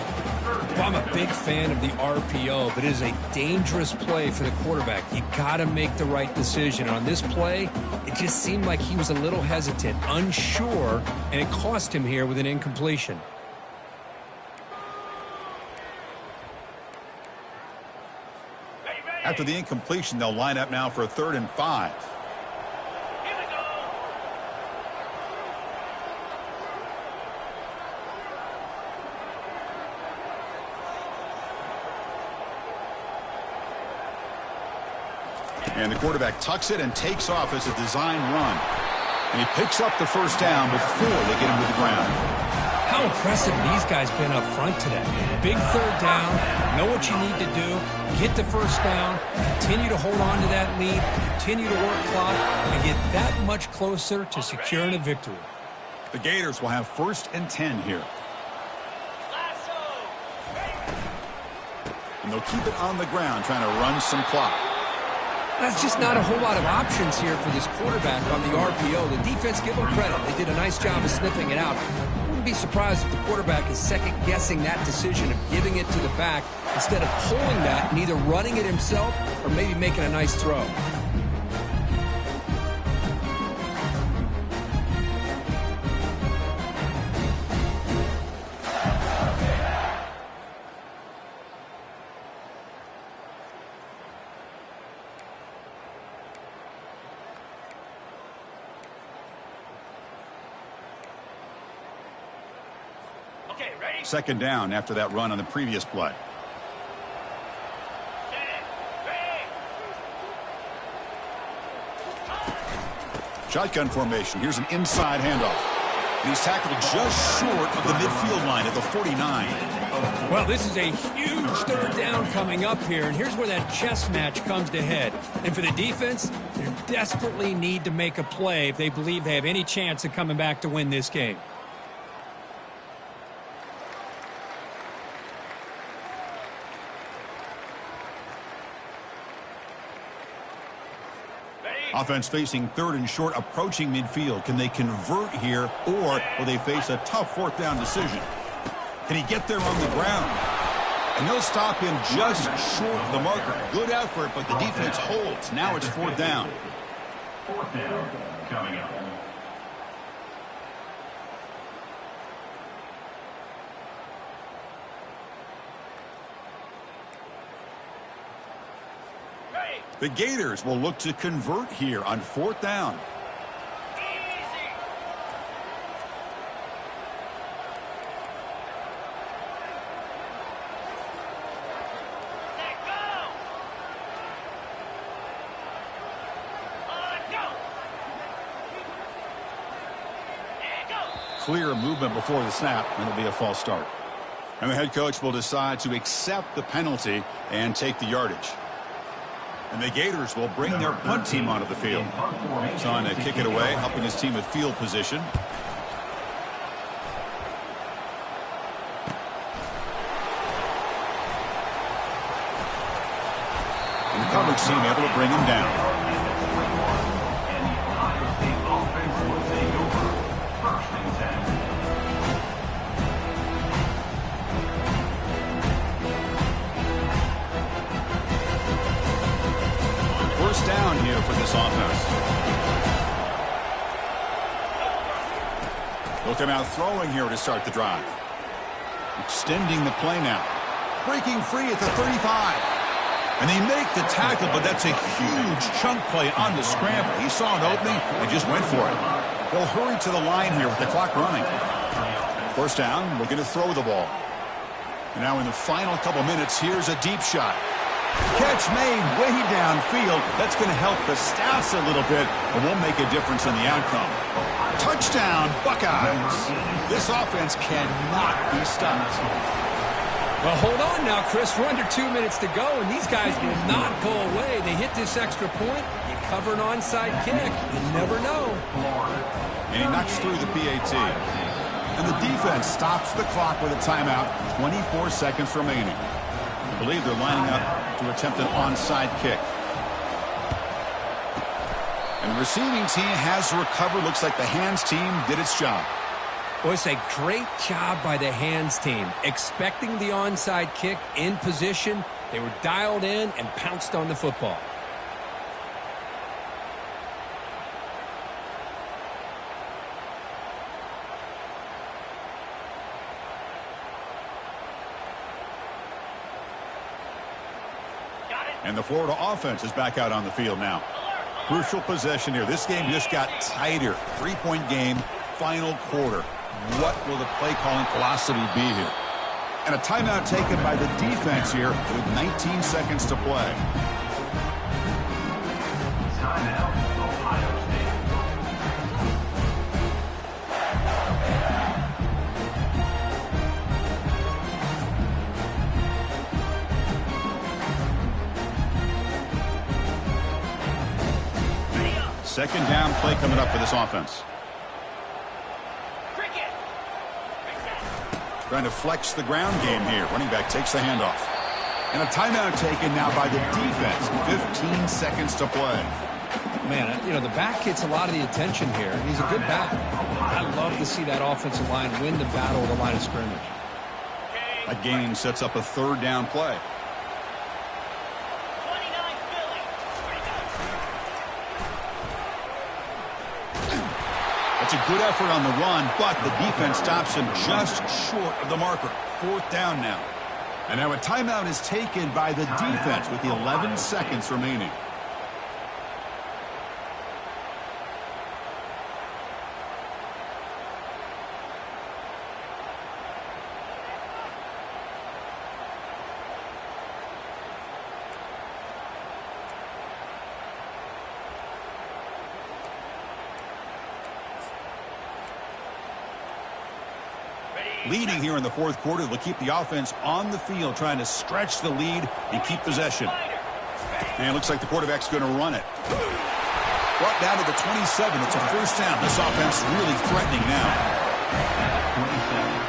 Well, I'm a big fan of the RPO, but it is a dangerous play for the quarterback. You got to make the right decision. And on this play, it just seemed like he was a little hesitant, unsure, and it cost him here with an incompletion. After the incompletion, they'll line up now for a 3rd and 5. And the quarterback tucks it and takes off as a design run. And he picks up the first down before they get him to the ground. How impressive these guys been up front today. Big third down, know what you need to do, get the first down, continue to hold on to that lead, continue to work clock, and get that much closer to securing a victory. The Gators will have 1st and 10 here. And they'll keep it on the ground, trying to run some clock. That's just not a whole lot of options here for this quarterback on the RPO. The defense, give them credit. They did a nice job of sniffing it out. Wouldn't be surprised if the quarterback is second-guessing that decision of giving it to the back instead of pulling that and either running it himself or maybe making a nice throw. Second down after that run on the previous play. Shotgun formation. Here's an inside handoff. And he's tackled just short of the midfield line at the 49. Well, this is a huge third down coming up here, and here's where that chess match comes to head. And for the defense, they desperately need to make a play if they believe they have any chance of coming back to win this game. Offense facing 3rd and short, approaching midfield. Can they convert here, or will they face a tough 4th down decision? Can he get there on the ground? And they'll stop him just short of the marker. Good effort, but the defense holds. Now it's 4th down. 4th down coming up. The Gators will look to convert here on 4th down. clear movement before the snap, and it'll be a false start. And the head coach will decide to accept the penalty and take the yardage. And the Gators will bring their punt team onto the field. He's on to kick it away, helping his team with field position. And the coverage team able to bring him down. First down here for this offense. They'll come out throwing here to start the drive. Extending the play now. Breaking free at the 35. And they make the tackle, but that's a huge chunk play on the scramble. He saw an opening and just went for it. They'll hurry to the line here with the clock running. First down, looking to throw the ball. And now in the final couple minutes, here's a deep shot. Catch made way downfield. That's going to help the stats a little bit, but won't make a difference in the outcome. Touchdown, Buckeyes. This offense cannot be stopped. Well, hold on now, Chris. We're under 2 minutes to go, and these guys will not go away. They hit this extra point. You cover an onside kick. You never know. And he knocks through the PAT. And the defense stops the clock with a timeout. 24 seconds remaining. I believe they're lining up to attempt an onside kick. And the receiving team has recovered. Looks like the hands team did its job. Well, it's a great job by the hands team. Expecting the onside kick in position. They were dialed in and pounced on the football. And the Florida offense is back out on the field now. Crucial possession here. This game just got tighter. 3-point game, final quarter. What will the play calling philosophy be here? And a timeout taken by the defense here with 19 seconds to play. Timeout, Ohio State. Second down play coming up for this offense. Trying to flex the ground game here. Running back takes the handoff. And a timeout taken now by the defense. 15 seconds to play. Man, you know, the back gets a lot of the attention here. He's a good back. I love to see that offensive line win the battle of the line of scrimmage. That gain sets up a third down play. It's a good effort on the run, but the defense stops him just short of the marker. Fourth down now. And now a timeout is taken by the defense with the 11 seconds remaining. Leading here in the fourth quarter, they'll keep the offense on the field, trying to stretch the lead and keep possession. And it looks like the quarterback's going to run it. Brought down to the 27. It's a first down. This offense really threatening now. 27.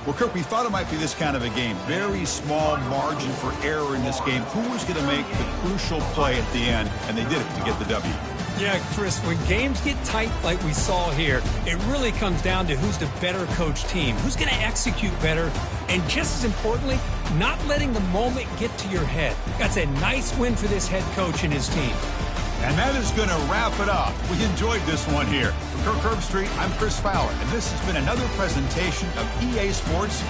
Well, Kirk, we thought it might be this kind of a game. Very small margin for error in this game. Who was going to make the crucial play at the end? And they did it to get the W. Yeah, Chris, when games get tight like we saw here, it really comes down to who's the better coach team, who's going to execute better, and just as importantly, not letting the moment get to your head. That's a nice win for this head coach and his team. And that is going to wrap it up. We enjoyed this one here. From Kirk Herbstreit, I'm Chris Fowler, and this has been another presentation of EA Sports.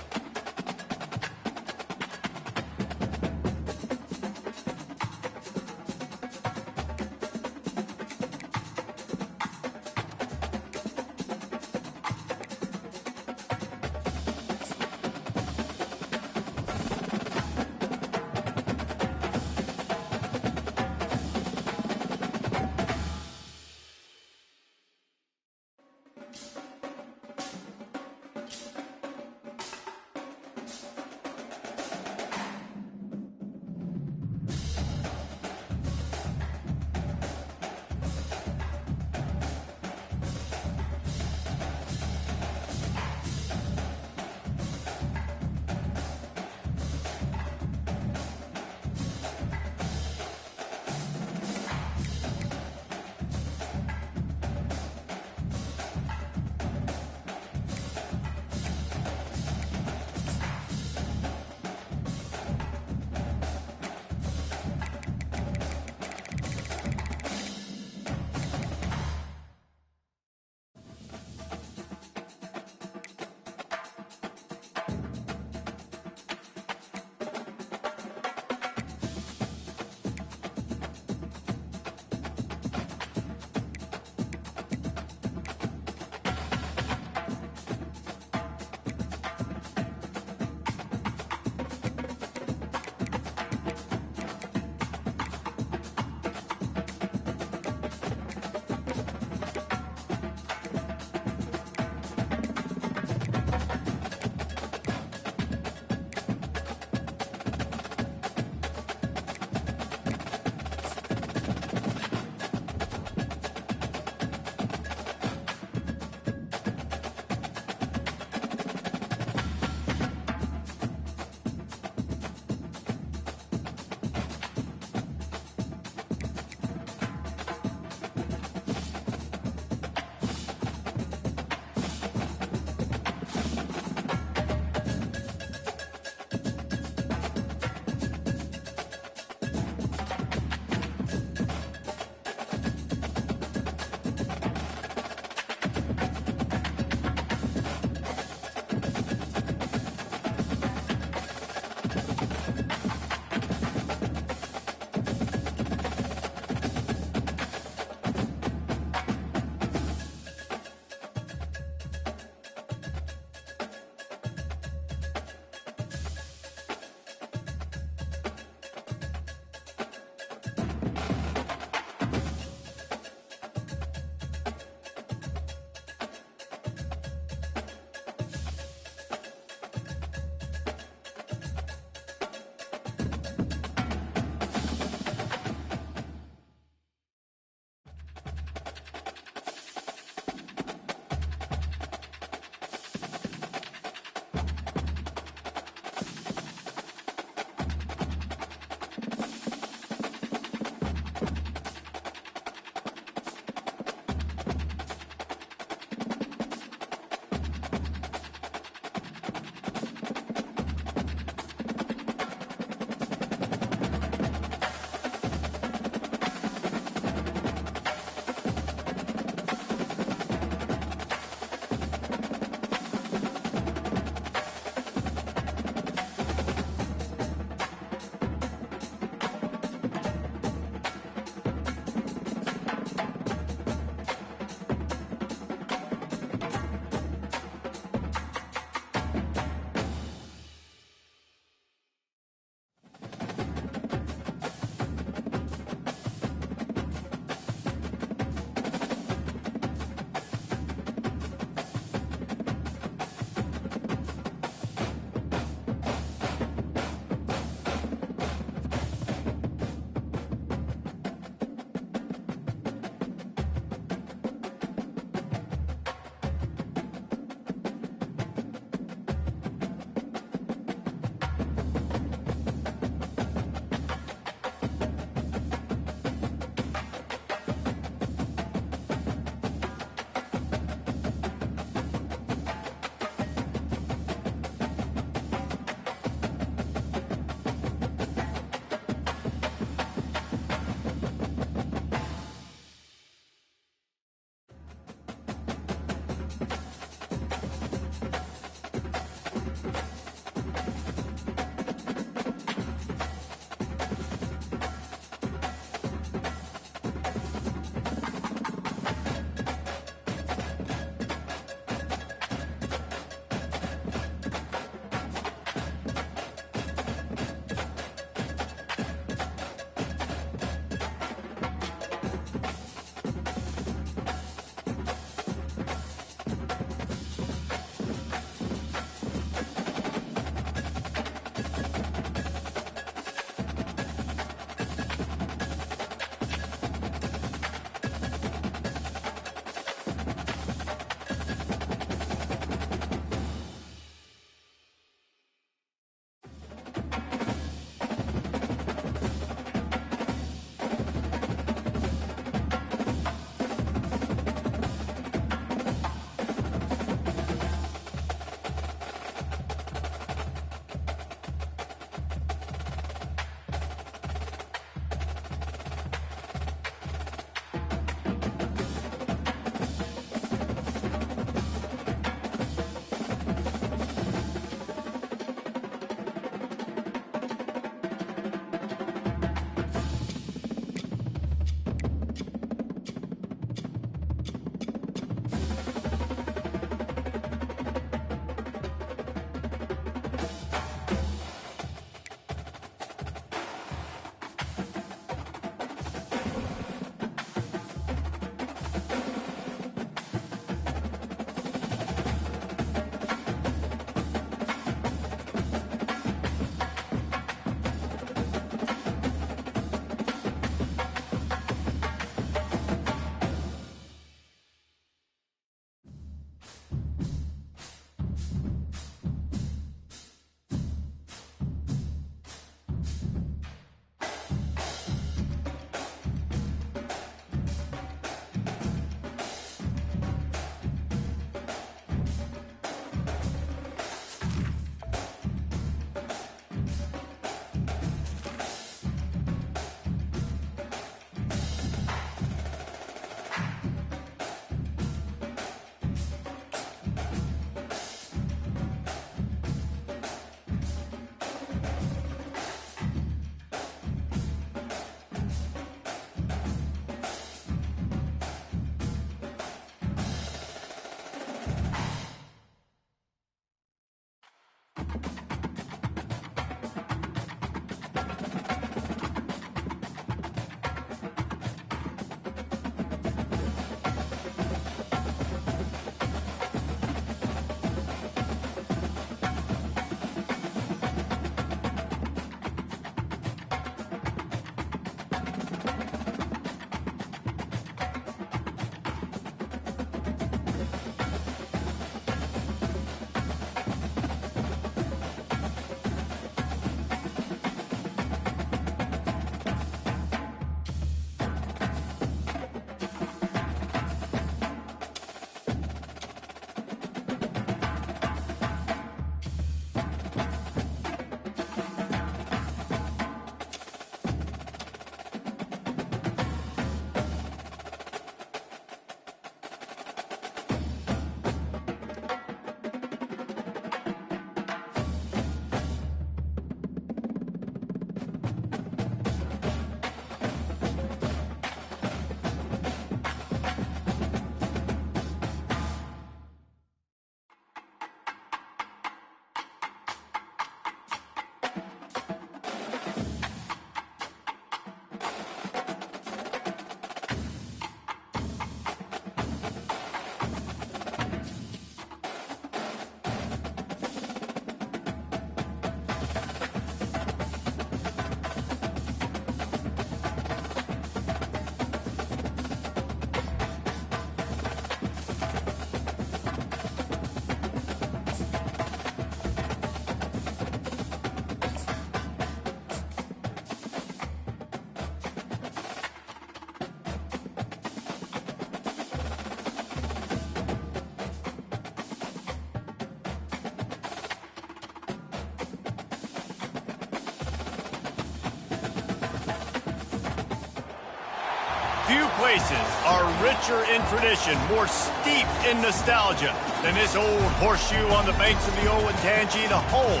Few places are richer in tradition, more steeped in nostalgia than this old horseshoe on the banks of the Olentangy, the home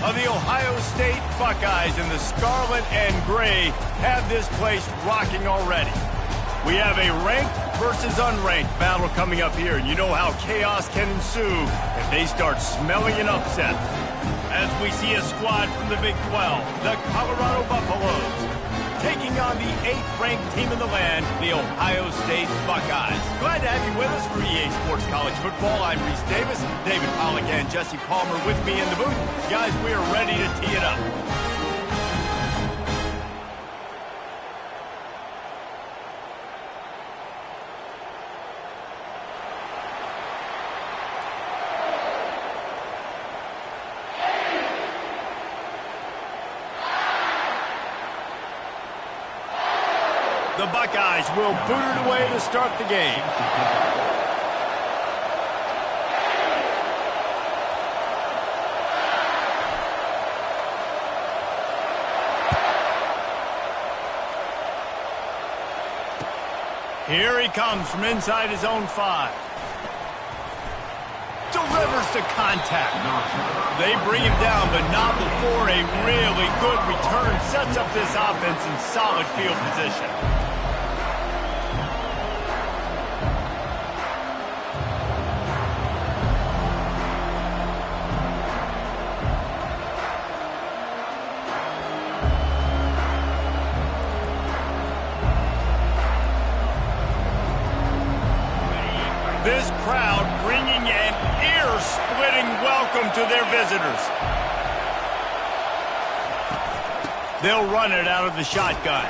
of the Ohio State Buckeyes. And the scarlet and gray have this place rocking already. We have a ranked versus unranked battle coming up here, and you know how chaos can ensue if they start smelling an upset. As we see a squad from the Big 12, the Colorado Buffaloes, taking on the 8th-ranked team in the land, the Ohio State Buckeyes. Glad to have you with us for EA Sports College Football. I'm Reese Davis, David Pollack and Jesse Palmer with me in the booth. Guys, we are ready to tee it up. The Buckeyes will boot it away to start the game. Here he comes from inside his own 5. Delivers to contact. They bring him down, but not before a really good return sets up this offense in solid field position. This crowd bringing an ear-splitting welcome to their visitors. They'll run it out of the shotgun.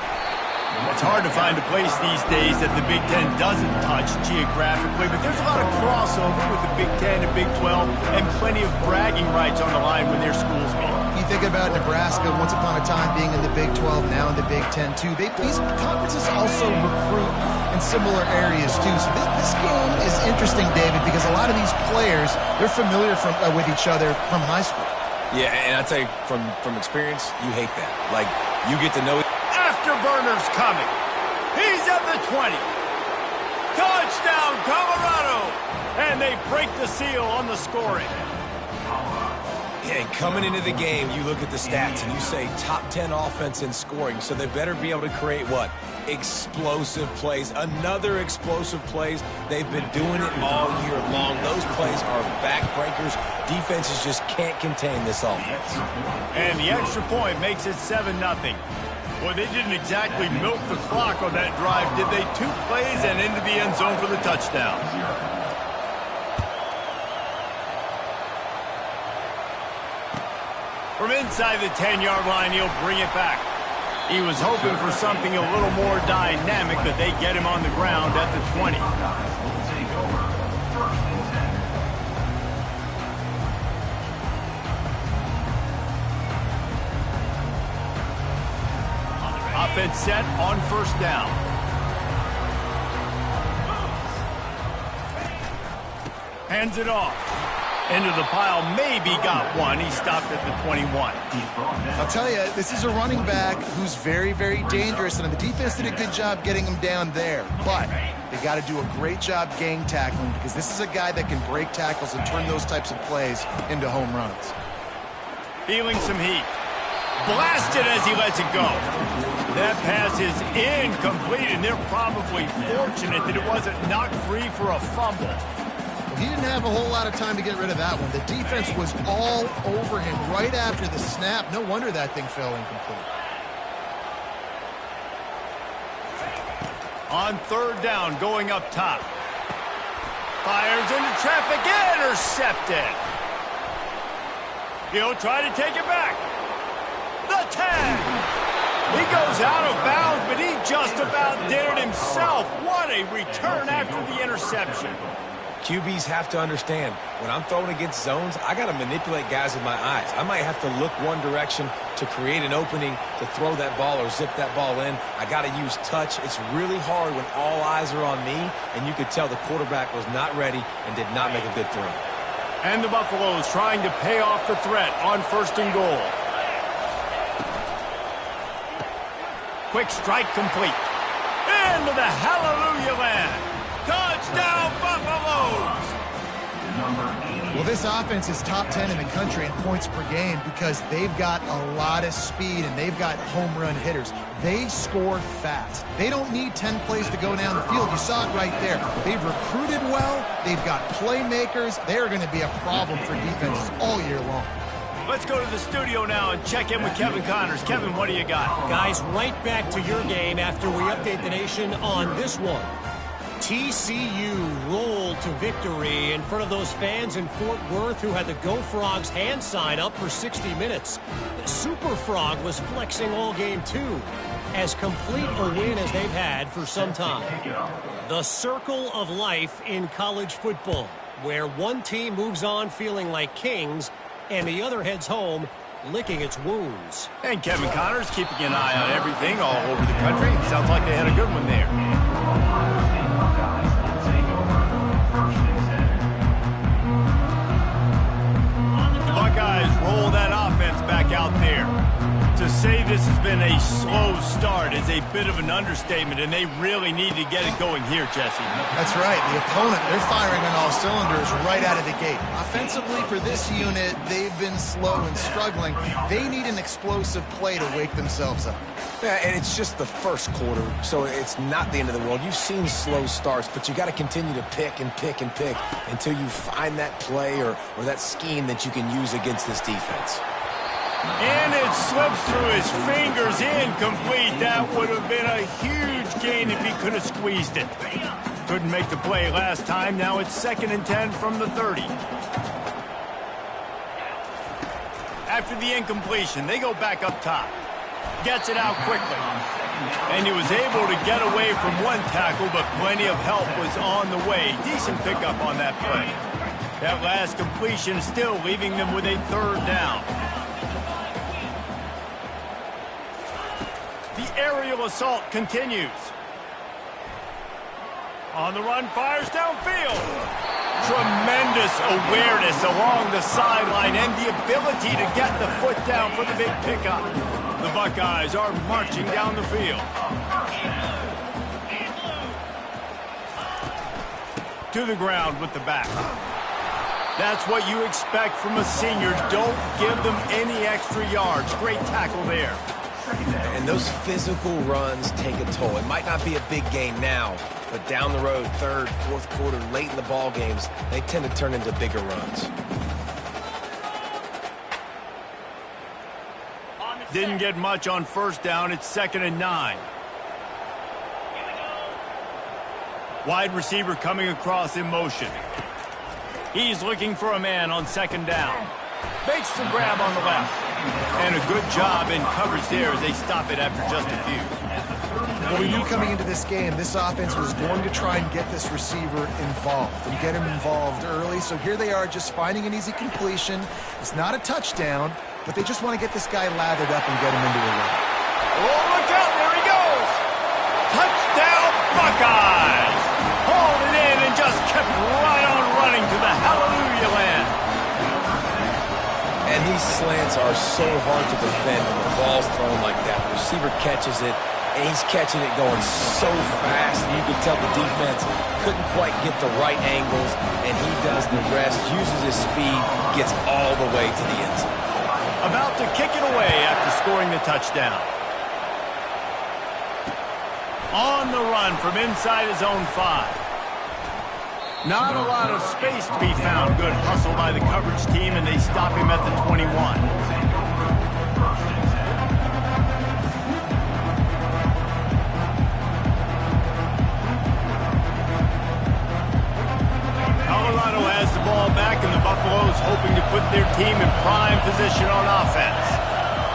It's hard to find a place these days that the Big Ten doesn't touch geographically, but there's a lot of crossover with the Big Ten and Big 12 and plenty of bragging rights on the line when their schools meet. You think about Nebraska once upon a time being in the Big 12, now in the Big 10 too. These conferences also recruit in similar areas too. So this game is interesting, David, because a lot of these players, they're familiar with each other from high school. Yeah, and I tell you from experience, you hate that. Like, you get to know. Afterburner's coming. He's at the 20. Touchdown, Colorado! And they break the seal on the scoring. Yeah, and coming into the game, you look at the stats and you say top 10 offense in scoring, so they better be able to create what? Explosive plays. Another explosive plays. They've been doing it all year long. Those plays are backbreakers. Defenses just can't contain this offense. And the extra point makes it 7-0. Well, they didn't exactly milk the clock on that drive, did they? 2 plays and into the end zone for the touchdown. From inside the 10-yard line, he'll bring it back. He was hoping for something a little more dynamic, but they get him on the ground at the 20. Offense set on 1st down. Hands it off. Into the pile, maybe got one. He stopped at the 21. I'll tell you, this is a running back who's very, very dangerous, and the defense did a good job getting him down there. But they got to do a great job gang tackling, because this is a guy that can break tackles and turn those types of plays into home runs. Feeling some heat. Blasted as he lets it go. That pass is incomplete, and they're probably fortunate that it wasn't knocked free for a fumble. He didn't have a whole lot of time to get rid of that one. The defense was all over him right after the snap. No wonder that thing fell incomplete. On 3rd down, going up top. Fires into traffic, intercepted. He'll try to take it back. The 10. He goes out of bounds, but he just about did it himself. What a return after the interception. QBs have to understand, when I'm throwing against zones, I got to manipulate guys with my eyes. I might have to look one direction to create an opening to throw that ball or zip that ball in. I got to use touch. It's really hard when all eyes are on me, and you could tell the quarterback was not ready and did not make a good throw. And the Buffaloes trying to pay off the threat on 1st and goal. Quick strike complete. into the hallelujah land. Touchdown, Buffaloes! Well, this offense is top 10 in the country in points per game because they've got a lot of speed and they've got home run hitters. They score fast. They don't need 10 plays to go down the field. You saw it right there. They've recruited well. They've got playmakers. They're going to be a problem for defenses all year long. Let's go to the studio now and check in with Kevin Connors. Kevin, what do you got? Guys, right back to your game after we update the nation on this one. TCU rolled to victory in front of those fans in Fort Worth who had the Go Frogs hand sign up for 60 minutes. Super Frog was flexing all game too. As complete a win as they've had for some time. The circle of life in college football, where one team moves on feeling like kings and the other heads home licking its wounds. And Kevin Connors keeping an eye on everything all over the country. Sounds like they had a good one there. The Buckeyes roll that offense back out there. To say this has been a slow start is a bit of an understatement, and they really need to get it going here, Jesse. That's right. The opponent, they're firing on all cylinders right out of the gate. Offensively, for this unit, they've been slow and struggling. They need an explosive play to wake themselves up. Yeah, and it's just the first quarter, so it's not the end of the world. You've seen slow starts, but you got to continue to pick and pick and pick until you find that play or that scheme that you can use against this defense. And it slips through his fingers, incomplete. That would have been a huge gain if he could have squeezed it. Couldn't make the play last time. Now it's 2nd and 10 from the 30. After the incompletion, they go back up top. Gets it out quickly. And he was able to get away from one tackle, but plenty of help was on the way. Decent pickup on that play. That last completion still leaving them with a 3rd down. The aerial assault continues. On the run, fires downfield. Tremendous awareness along the sideline and the ability to get the foot down for the big pickup. The Buckeyes are marching down the field. To the ground with the back. That's what you expect from a senior. Don't give them any extra yards. Great tackle there. And those physical runs take a toll. It might not be a big game now, but down the road, 3rd, 4th quarter, late in the ball games, they tend to turn into bigger runs. Didn't get much on 1st down. It's 2nd and 9. Wide receiver coming across in motion. He's looking for a man on 2nd down. Makes the grab on the left. And a good job in coverage there as they stop it after just a few. Well, we knew coming into this game, this offense was going to try and get this receiver involved and get him involved early. So here they are just finding an easy completion. It's not a touchdown, but they just want to get this guy lathered up and get him into a run. Oh, look out. There he goes. Touchdown, Buckeyes. Hauled it in and just kept right on running to the hallelujah land. And these slants are so hard to defend when the ball's thrown like that. The receiver catches it, and he's catching it going so fast. You can tell the defense couldn't quite get the right angles, and he does the rest, uses his speed, gets all the way to the end zone. About to kick it away after scoring the touchdown. On the run from inside his own 5. Not a lot of space to be found. Good hustle by the coverage team, and they stop him at the 21. Colorado has the ball back, and the Buffaloes hoping to put their team in prime position on offense.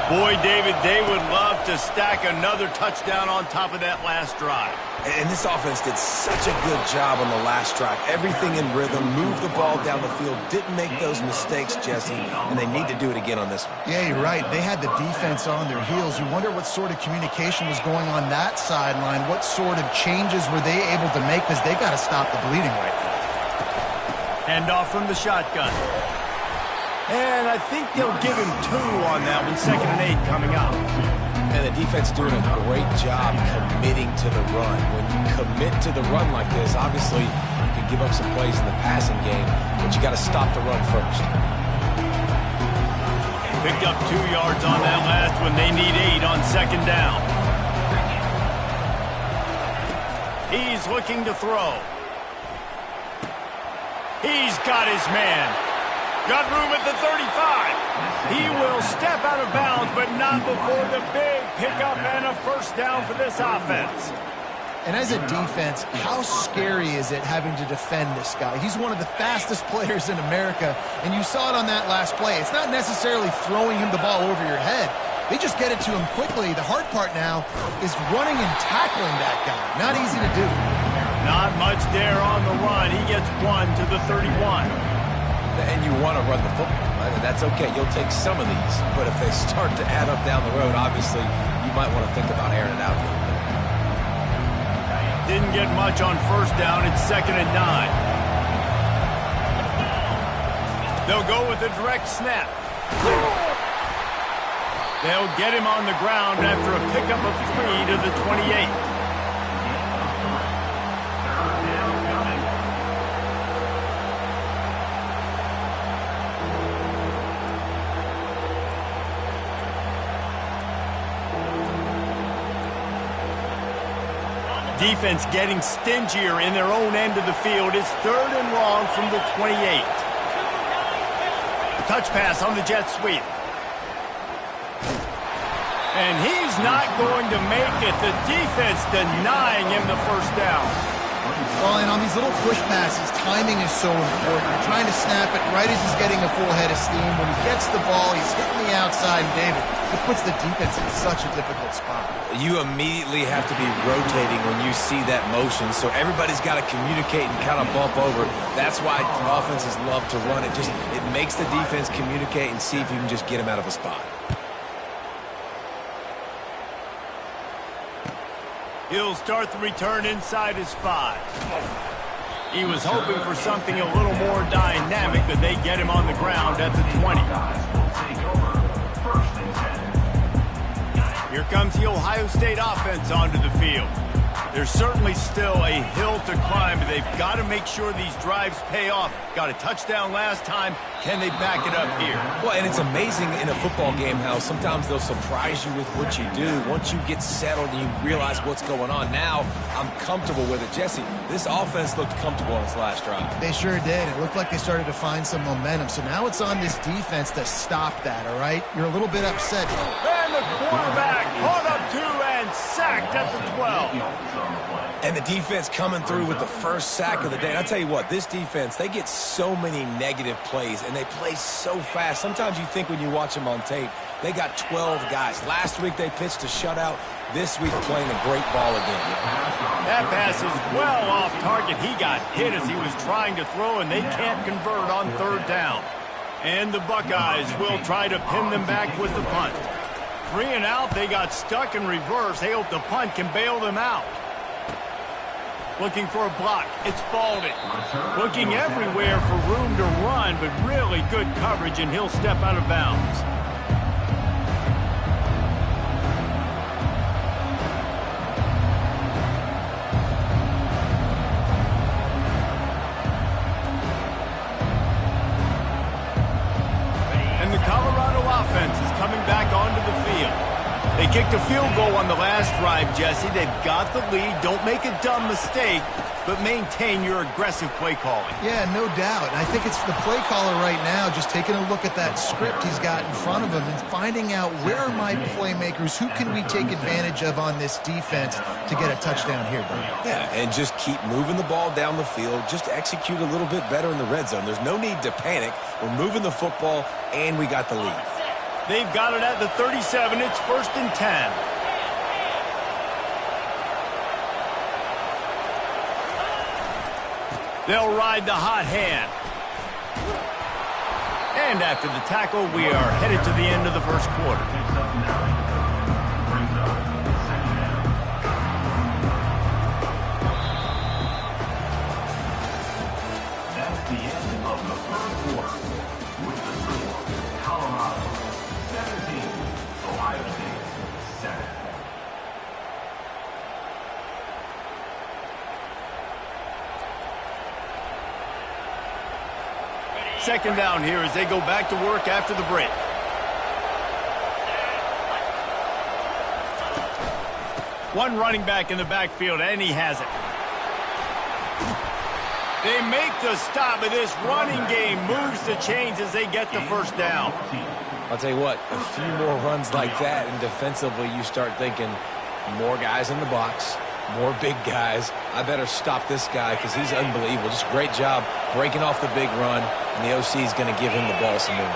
Boy, David, they would love to stack another touchdown on top of that last drive. And this offense did such a good job on the last drive. Everything in rhythm, moved the ball down the field, didn't make those mistakes, Jesse, and they need to do it again on this one. Yeah, you're right. They had the defense on their heels. You wonder what sort of communication was going on that sideline. What sort of changes were they able to make, because they got to stop the bleeding right now. Handoff from the shotgun. And I think they'll give him 2 on that one. 2nd and 8 coming up. And the defense doing a great job committing to the run. When you commit to the run like this, obviously you can give up some plays in the passing game, but you got to stop the run first. Picked up 2 yards on that last one. They need 8 on second down. He's looking to throw. He's got his man. Got room at the 35. He will step out of bounds, but not before the big pickup and a first down for this offense. And as a defense, how scary is it having to defend this guy? He's one of the fastest players in America, and you saw it on that last play. It's not necessarily throwing him the ball over your head. They just get it to him quickly. The hard part now is running and tackling that guy. Not easy to do. Not much there on the run. He gets 1 to the 31. And you want to run the football, right? And that's okay. You'll take some of these. But if they start to add up down the road, obviously, you might want to think about airing it out a little bit. Didn't get much on first down. It's 2nd and 9. They'll go with a direct snap. They'll get him on the ground after a pickup of 3 to the 28. Defense getting stingier in their own end of the field. It's 3rd and long from the 28. Touch pass on the jet sweep. And he's not going to make it. The defense denying him the first down. Well, and on these little push passes, timing is so important. You're trying to snap it right as he's getting a full head of steam. When he gets the ball, he's hitting the outside, and David, it puts the defense in such a difficult spot. You immediately have to be rotating when you see that motion, so everybody's got to communicate and kind of bump over. That's why offenses love to run it. It makes the defense communicate and see if you can just get him out of a spot. He'll start the return inside his 5. He was hoping for something a little more dynamic, but they get him on the ground at the 20. Here comes the Ohio State offense onto the field. There's certainly still a hill to climb, but they've got to make sure these drives pay off. Got a touchdown last time. Can they back it up here? Well, and it's amazing in a football game how sometimes they'll surprise you with what you do. Once you get settled and you realize what's going on, now I'm comfortable with it. Jesse, this offense looked comfortable on its last drive. They sure did. It looked like they started to find some momentum. So now it's on this defense to stop that, all right? You're a little bit upset. And the quarterback caught up to and sacked at the 12. And the defense coming through with the first sack of the day. And I'll tell you what, this defense, they get so many negative plays, and they play so fast. Sometimes you think when you watch them on tape, they got 12 guys. Last week they pitched a shutout. This week playing a great ball again. That pass is well off target. He got hit as he was trying to throw, and they can't convert on 3rd down. And the Buckeyes will try to pin them back with the punt. 3 and out, they got stuck in reverse. They hope the punt can bail them out. Looking for a block. It's Baldwin. Looking everywhere for room to run, but really good coverage, and he'll step out of bounds. And the Colorado offense is coming back onto the field. They kicked a field goal on the last drive, Jesse. They've got the lead. Don't make a dumb mistake, but maintain your aggressive play calling. Yeah, no doubt. And I think it's the play caller right now just taking a look at that script he's got in front of him and finding out where are my playmakers, who can we take advantage of on this defense to get a touchdown here, Dave. Yeah, and just keep moving the ball down the field. Just execute a little bit better in the red zone. There's no need to panic. We're moving the football, and we got the lead. They've got it at the 37. It's 1st and 10. They'll ride the hot hand. And after the tackle, we are headed to the end of the first quarter. That's the end of the first quarter. With the score, Colorado 17, Ohio State 7. second down here as they go back to work after the break. One running back in the backfield, and he has it. They make the stop, but this running game moves the chains as they get the first down. I'll tell you what, a few more runs like that, and defensively you start thinking more guys in the box, more big guys. I better stop this guy because he's unbelievable. Just great job breaking off the big run, and the OC is going to give him the ball some more.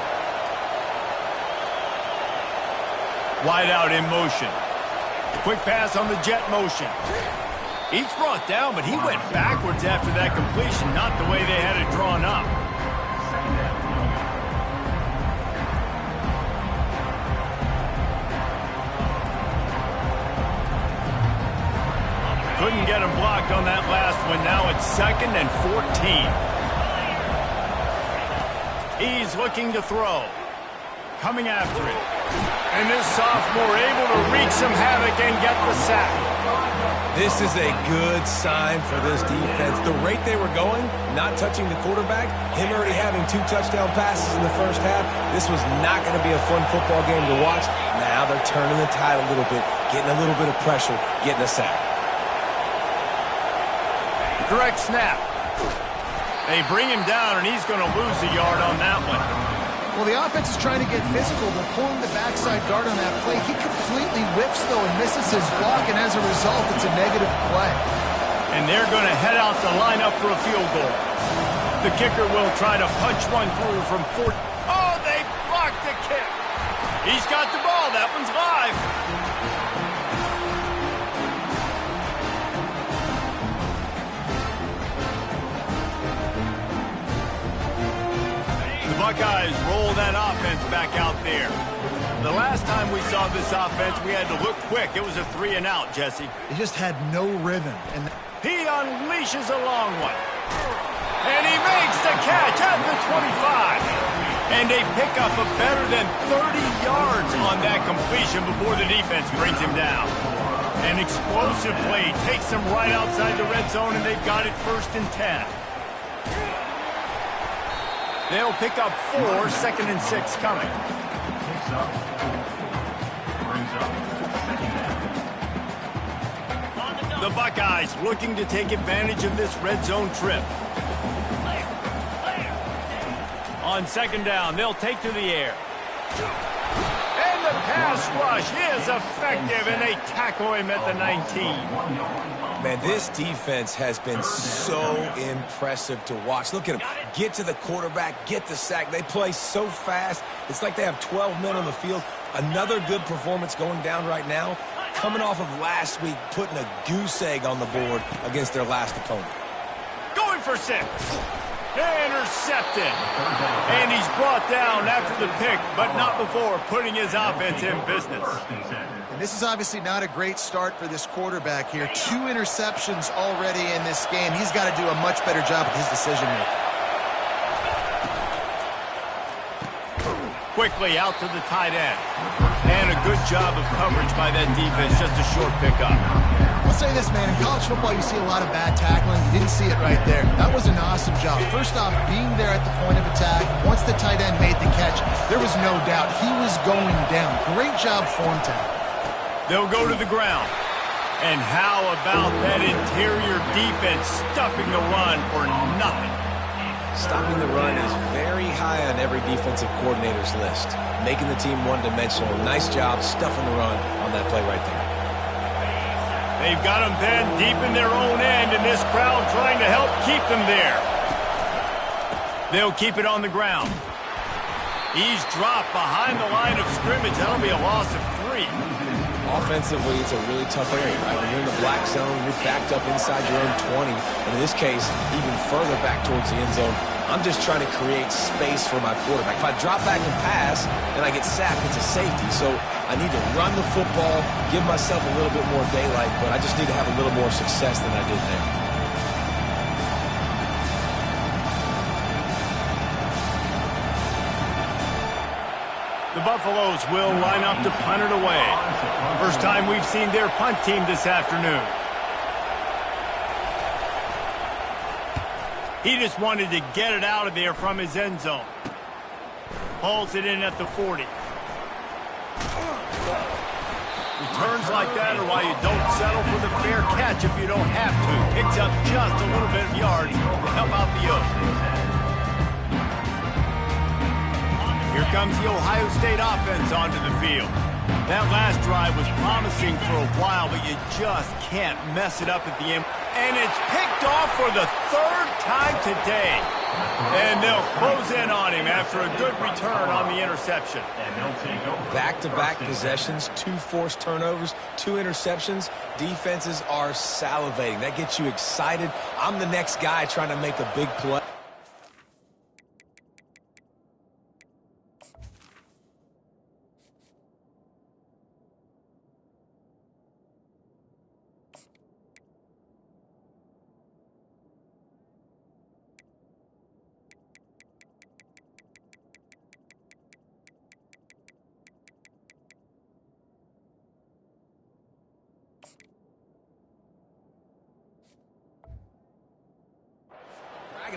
Wide out in motion. Quick pass on the jet motion. He's brought down, but he went backwards after that completion, not the way they had it drawn up. Couldn't get him blocked on that last one. Now it's 2nd and 14. He's looking to throw. Coming after it. And this sophomore able to wreak some havoc and get the sack. This is a good sign for this defense. The rate they were going, not touching the quarterback, him already having 2 touchdown passes in the first half, this was not going to be a fun football game to watch. Now they're turning the tide a little bit, getting a little bit of pressure, getting a sack. Direct snap. They bring him down, and he's going to lose a yard on that one. Well, the offense is trying to get physical. They're pulling the backside guard on that play. He completely whiffs, though, and misses his block, and as a result, it's a negative play. And they're going to head out the lineup for a field goal. The kicker will try to punch one through from 40. Oh, they blocked the kick. He's got the ball. That one's live. Buckeyes roll that offense back out there. The last time we saw this offense, we had to look quick. It was a 3 and out, Jesse. He just had no rhythm. And he unleashes a long one. And he makes the catch at the 25. And they pick up a better than 30 yards on that completion before the defense brings him down. An explosive play takes them right outside the red zone, and they've got it 1st and 10. They'll pick up 4, 2nd and 6 coming. The Buckeyes looking to take advantage of this red zone trip. On 2nd down, they'll take to the air. And the pass rush is effective, and they tackle him at the 19. Man, this defense has been so impressive to watch. Look at them. Get to the quarterback, get the sack. They play so fast. It's like they have 12 men on the field. Another good performance going down right now. Coming off of last week, putting a goose egg on the board against their last opponent. Going for 6. Intercepted. And he's brought down after the pick, but not before putting his offense in business. And this is obviously not a great start for this quarterback here. 2 interceptions already in this game. He's got to do a much better job with his decision-making. Quickly out to the tight end. And a good job of coverage by that defense. Just a short pickup. I'll say this, man. In college football, you see a lot of bad tackling. You didn't see it right there. That was an awesome job. First off, being there at the point of attack. Once the tight end made the catch, there was no doubt he was going down. Great job form tackle. They'll go to the ground. And how about that interior defense stuffing the run for nothing? Stopping the run is very high on every defensive coordinator's list. Making the team one-dimensional. Nice job stuffing the run on that play right there. They've got them then deep in their own end, and this crowd trying to help keep them there. They'll keep it on the ground. He's dropped behind the line of scrimmage. That'll be a loss of 3. Offensively, it's a really tough area, right? When you're in the black zone, you're backed up inside your own 20. And in this case, even further back towards the end zone. I'm just trying to create space for my quarterback. If I drop back and pass and I get sacked, it's a safety. So I need to run the football, give myself a little bit more daylight, but I just need to have a little more success than I did there. The Buffaloes will line up to punt it away. First time we've seen their punt team this afternoon. He just wanted to get it out of there from his end zone. Hauls it in at the 40. Returns like that are why you don't settle for the fair catch if you don't have to. Picks up just a little bit of yards to help out the Oaks. Here comes the Ohio State offense onto the field. That last drive was promising for a while, but you just can't mess it up at the end. And it's picked off for the third time today. And they'll close in on him after a good return on the interception. Back-to-back possessions, 2 forced turnovers, 2 interceptions. Defenses are salivating. That gets you excited. I'm the next guy trying to make a big play.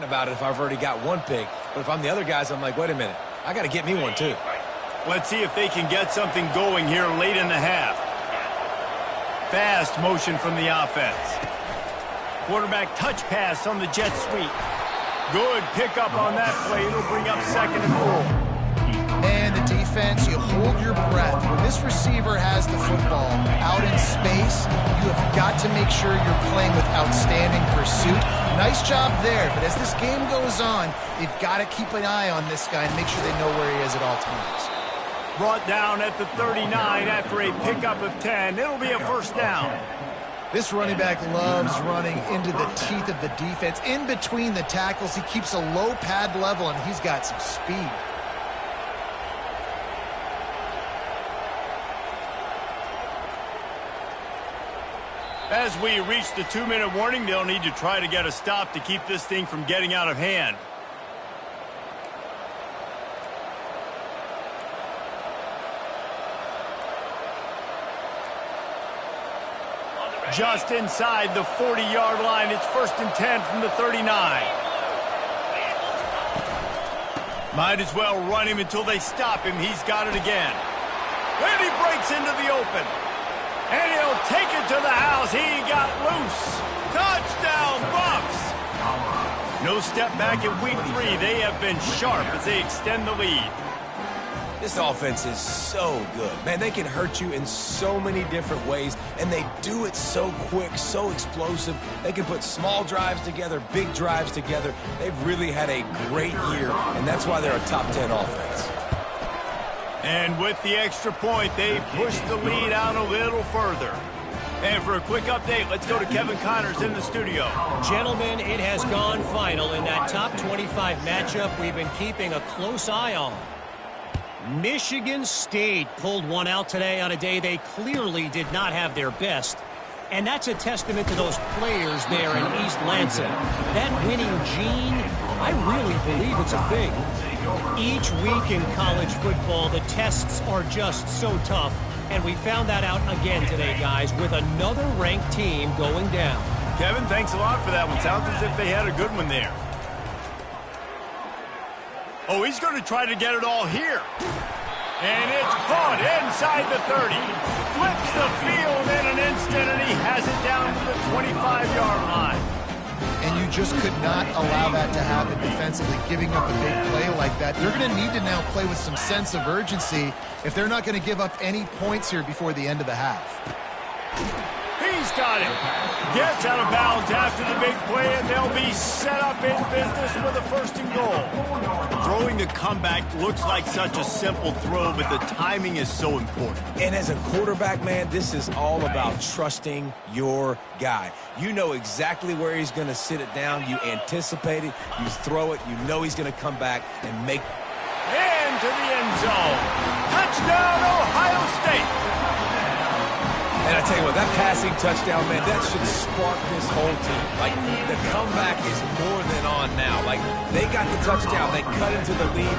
About it if I've already got 1 pick, but if I'm the other guys, I'm like, wait a minute, I got to get me one too. Let's see if they can get something going here late in the half. Fast motion from the offense. Quarterback touch pass on the jet sweep. Good pickup on that play. It'll bring up 2nd and 4. And the defense, you hold your breath. When this receiver has the football out in space, you have got to make sure you're playing with outstanding pursuit. Nice job there, but as this game goes on, they've got to keep an eye on this guy and make sure they know where he is at all times. Brought down at the 39 after a pickup of 10. It'll be a first down. This running back loves running into the teeth of the defense. In between the tackles, he keeps a low pad level, and he's got some speed. As we reach the 2-minute warning, they'll need to try to get a stop to keep this thing from getting out of hand. Just inside the 40-yard line. It's 1st and 10 from the 39. Might as well run him until they stop him. He's got it again. And he breaks into the open. And he'll take it to the house. He got loose. Touchdown, Buffs. No step back in week 3. They have been sharp as they extend the lead. This offense is so good. Man, they can hurt you in so many different ways, and they do it so quick, so explosive. They can put small drives together, big drives together. They've really had a great year, and that's why they're a top 10 offense. And with the extra point, they push the lead out a little further. And for a quick update, let's go to Kevin Connors in the studio. Gentlemen, it has gone final in that top 25 matchup we've been keeping a close eye on. Michigan State pulled one out today on a day they clearly did not have their best. And that's a testament to those players there in East Lansing. That winning gene, I really believe it's a thing. Each week in college football, the tests are just so tough. And we found that out again today, guys, with another ranked team going down. Kevin, thanks a lot for that one. Sounds as if they had a good one there. Oh, he's going to try to get it all here. And it's caught inside the 30. Flips the field in an instant, and he has it down to the 25-yard line. And you just could not allow that to happen defensively, giving up a big play like that. They're going to need to now play with some sense of urgency if they're not going to give up any points here before the end of the half. He's got it. Gets out of bounds after the big play, and they'll be set up in business with a 1st and goal. Throwing the comeback looks like such a simple throw, but the timing is so important. And as a quarterback, man, this is all about trusting your guy. You know exactly where he's going to sit it down. You anticipate it. You throw it. You know he's going to come back and make. Into the end zone. Touchdown, Ohio State. And I tell you what, that passing touchdown, man, that should spark this whole team. Like, the comeback is more than on now. Like, they got the touchdown. They cut into the lead.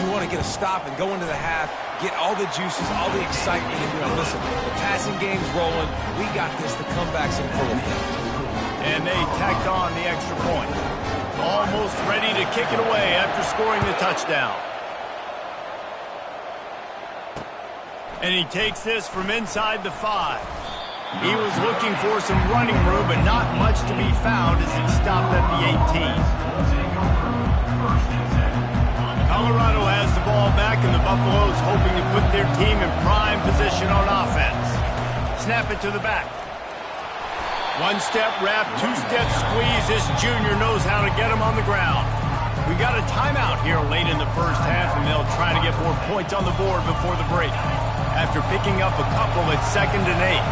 You want to get a stop and go into the half, get all the juices, all the excitement, and you're like, listen, the passing game's rolling. We got this. The comeback's in full effect. And they tacked on the extra point. almost ready to kick it away after scoring the touchdown. And he takes this from inside the 5. He was looking for some running room, but not much to be found as he stopped at the 18. Colorado has the ball back, and the Buffaloes hoping to put their team in prime position on offense. Snap it to the back. One-step wrap, two-step squeeze. This junior knows how to get him on the ground. We got a timeout here late in the first half, and they'll try to get more points on the board before the break. After picking up a couple at 2nd and 8.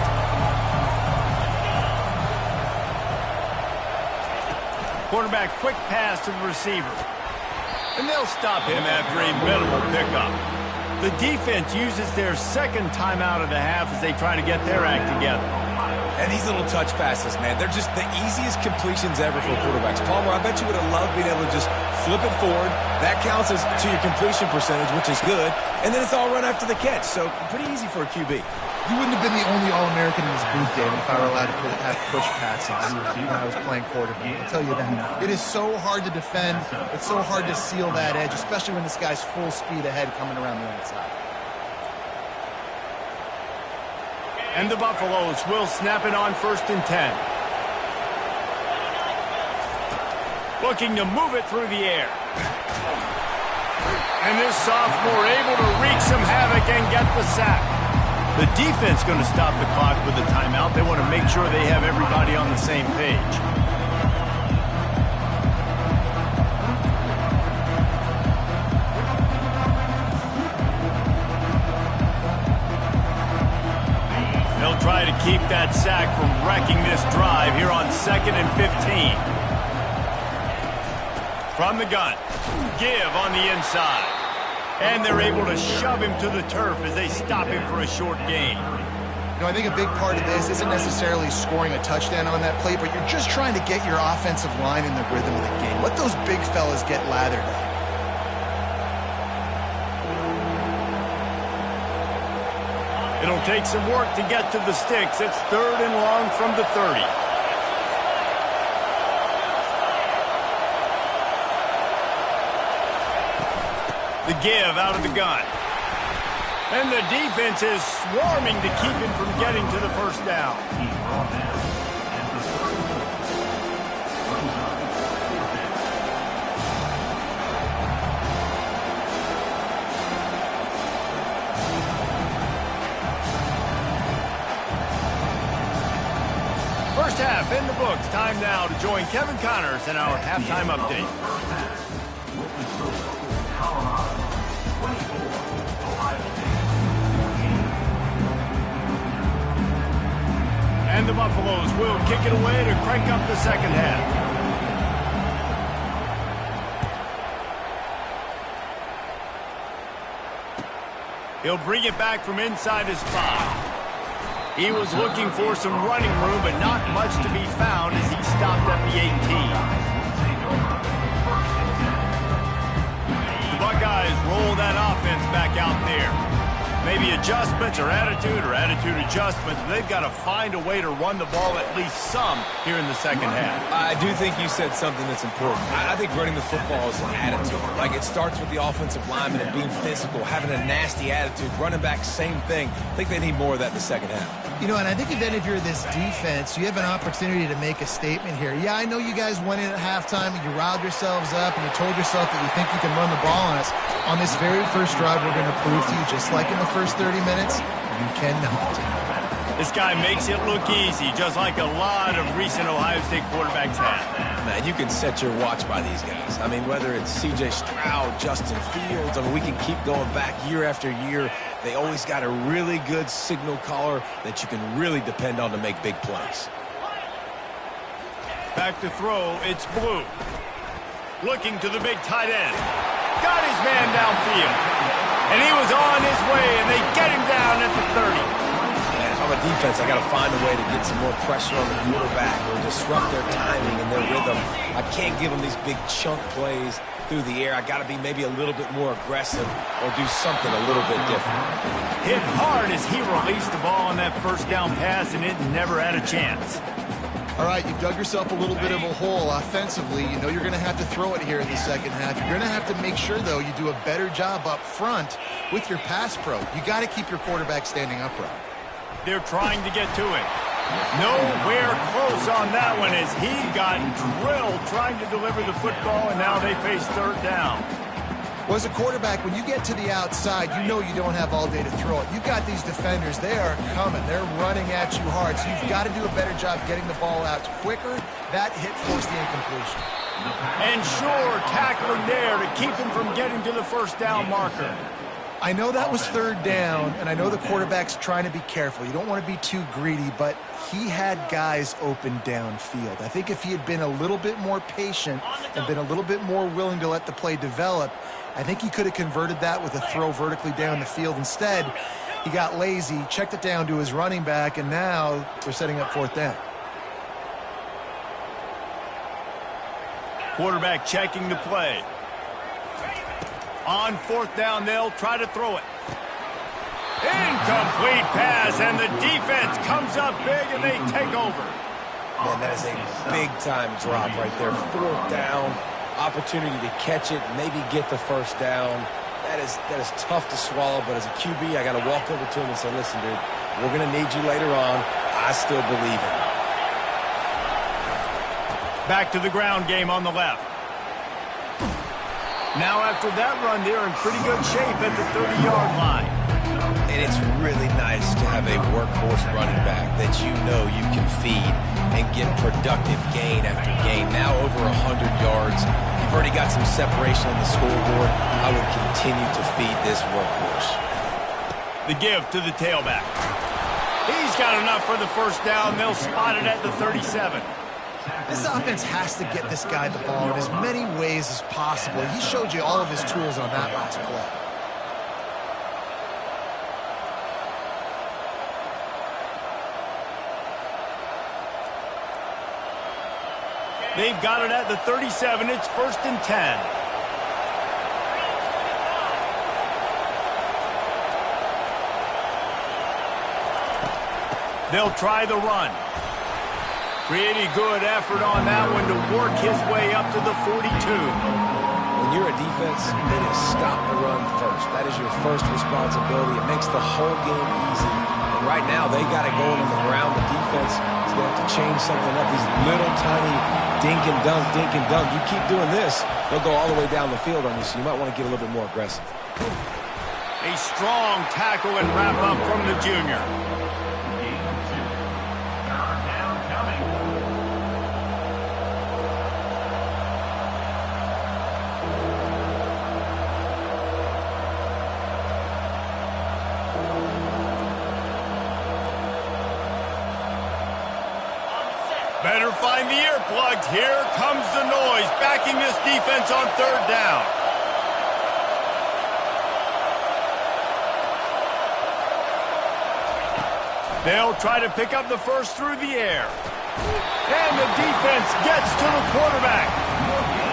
Quarterback quick pass to the receiver. And they'll stop him after a minimal pickup. The defense uses their second timeout of the half as they try to get their act together. And these little touch passes, man, they're just the easiest completions ever for quarterbacks. Palmer, I bet you would have loved being able to just flip it forward. That counts as to your completion percentage, which is good. And then it's all run after the catch, so pretty easy for a QB. You wouldn't have been the only All-American in this booth, David, if I were allowed to have push passes when I was playing quarterback. I'll tell you that. It is so hard to defend. It's so hard to seal that edge, especially when this guy's full speed ahead coming around the outside. And the Buffaloes will snap it on 1st and 10. Looking to move it through the air. And this sophomore able to wreak some havoc and get the sack. The defense going to stop the clock with a timeout. They want to make sure they have everybody on the same page. They'll try to keep that sack from wrecking this drive here on 2nd and 15. From the gun, give on the inside. And they're able to shove him to the turf as they stop him for a short gain. You know, I think a big part of this isn't necessarily scoring a touchdown on that play, but you're just trying to get your offensive line in the rhythm of the game. Let those big fellas get lathered up. It'll take some work to get to the sticks. It's 3rd and long from the 30. The give out of the gun. And the defense is swarming to keep him from getting to the first down. First half in the books. Time now to join Kevin Connors in our halftime update. And the Buffaloes will kick it away to crank up the second half. He'll bring it back from inside his 5. He was looking for some running room, but not much to be found as he stopped at the 18. The Buckeyes roll that offense back out there. Maybe adjustments or attitude adjustments. But they've got to find a way to run the ball at least some here in the second half. I do think you said something that's important. I think running the football is an attitude. Like, it starts with the offensive lineman and being physical, having a nasty attitude. Running back, same thing. I think they need more of that in the second half. You know, and I think then if you're this defense, you have an opportunity to make a statement here. Yeah, I know you guys went in at halftime and you riled yourselves up and you told yourself that you think you can run the ball on us. On this very first drive, we're going to prove to you, just like in the first 30 minutes, you cannot. This guy makes it look easy, just like a lot of recent Ohio State quarterbacks have. Man, you can set your watch by these guys. I mean, whether it's C.J. Stroud, Justin Fields, I mean, we can keep going back year after year. They always got a really good signal caller that you can really depend on to make big plays. Back to throw, it's Blue. Looking to the big tight end. Got his man downfield. And he was on his way, and they get him down at the 30. If I'm a defense, I got to find a way to get some more pressure on the quarterback or disrupt their timing and their rhythm. I can't give them these big chunk plays through the air. I got to be maybe a little bit more aggressive or do something a little bit different. Hit hard as he released the ball on that first down pass, and it never had a chance. All right, you've dug yourself a little bit of a hole offensively. You know you're going to have to throw it here in the second half. You're going to have to make sure, though, you do a better job up front with your pass pro. You got to keep your quarterback standing upright. They're trying to get to it. Nowhere close on that one as he got drilled trying to deliver the football, and now they face third down. Well, as a quarterback, when you get to the outside, you know you don't have all day to throw it. You've got these defenders. They are coming. They're running at you hard. So you've got to do a better job getting the ball out quicker. That hit forced the incompletion. And sure, tackling there to keep him from getting to the first down marker. I know that was third down, and I know the quarterback's trying to be careful. You don't want to be too greedy, but he had guys open downfield. I think if he had been a little bit more patient and been a little bit more willing to let the play develop, I think he could have converted that with a throw vertically down the field. Instead, he got lazy, checked it down to his running back, and now they're setting up fourth down. Quarterback checking the play. On fourth down, they'll try to throw it. Incomplete pass, and the defense comes up big, and they take over. Man, that is a big-time drop right there. Fourth down, opportunity to catch it, maybe get the first down. That is tough to swallow, but as a QB, I got to walk over to him and say, listen, dude, we're going to need you later on. I still believe in you. Back to the ground game on the left. Now after that run, they're in pretty good shape at the 30-yard line. And it's really nice to have a workhorse running back that you know you can feed and get productive gain after gain. Now over 100 yards. You've already got some separation on the scoreboard. I would continue to feed this workhorse. The give to the tailback. He's got enough for the first down. They'll spot it at the 37. This offense has to get this guy the ball in as many ways as possible. He showed you all of his tools on that last play. They've got it at the 37. It's 1st and 10. They'll try the run. Pretty good effort on that one to work his way up to the 42. When you're a defense, it is stop the run first. That is your first responsibility. It makes the whole game easy. And right now, they got it going on the ground. The defense is going to have to change something up. These little tiny dink and dunk, dink and dunk. You keep doing this, they'll go all the way down the field on you, so you might want to get a little bit more aggressive. A strong tackle and wrap up from the junior. Better find the earplugs. Here comes the noise, backing this defense on third down. They'll try to pick up the first through the air. And the defense gets to the quarterback.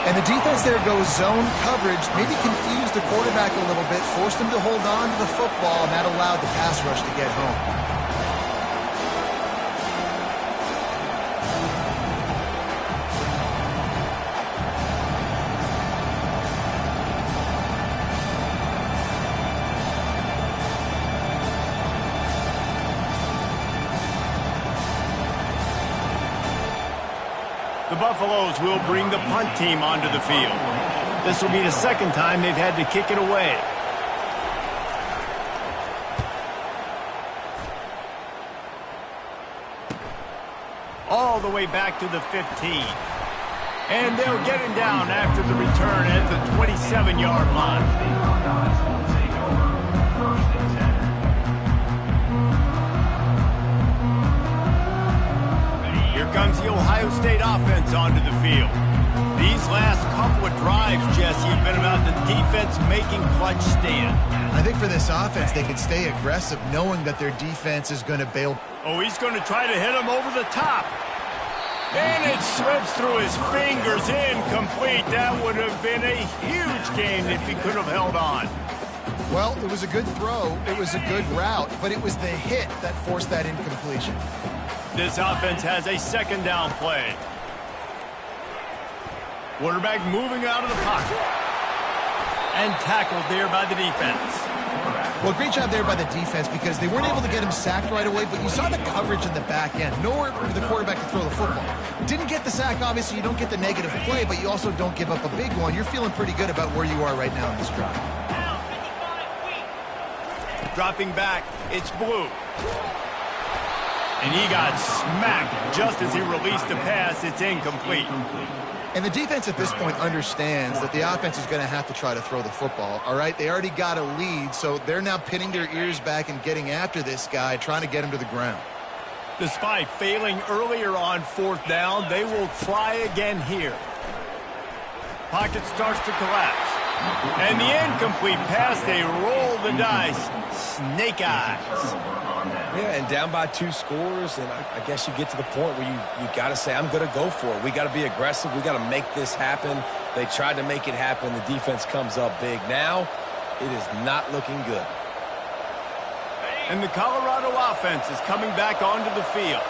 And the defense there goes zone coverage, maybe confused the quarterback a little bit, forced him to hold on to the football, and that allowed the pass rush to get home. The Buffaloes will bring the punt team onto the field. This will be the second time they've had to kick it away. All the way back to the 15. And they'll get him down after the return at the 27-yard line. Comes the Ohio State offense onto the field. These last couple of drives, Jesse, have been about the defense making clutch stand. I think for this offense, they can stay aggressive knowing that their defense is going to bail. Oh, he's going to try to hit him over the top. And it slips through his fingers, incomplete. That would have been a huge gain if he could have held on. Well, it was a good throw. It was a good route, but it was the hit that forced that incompletion. This offense has a second down play. Quarterback moving out of the pocket. And tackled there by the defense. Well, great job there by the defense because they weren't able to get him sacked right away, but you saw the coverage in the back end. Nowhere for the quarterback to throw the football. Didn't get the sack, obviously. You don't get the negative play, but you also don't give up a big one. You're feeling pretty good about where you are right now in this drive. Dropping back, it's Blue. And he got smacked just as he released the pass. It's incomplete. And the defense at this point understands that the offense is going to have to try to throw the football, all right? They already got a lead, so they're now pinning their ears back and getting after this guy, trying to get him to the ground. Despite failing earlier on fourth down, they will try again here. Pocket starts to collapse. And the incomplete pass, they roll the dice. Snake eyes. Yeah, and down by 2 scores, and I guess you get to the point where you got to say, I'm going to go for it. We got to be aggressive. We got to make this happen. They tried to make it happen. The defense comes up big. Now, it is not looking good. And the Colorado offense is coming back onto the field.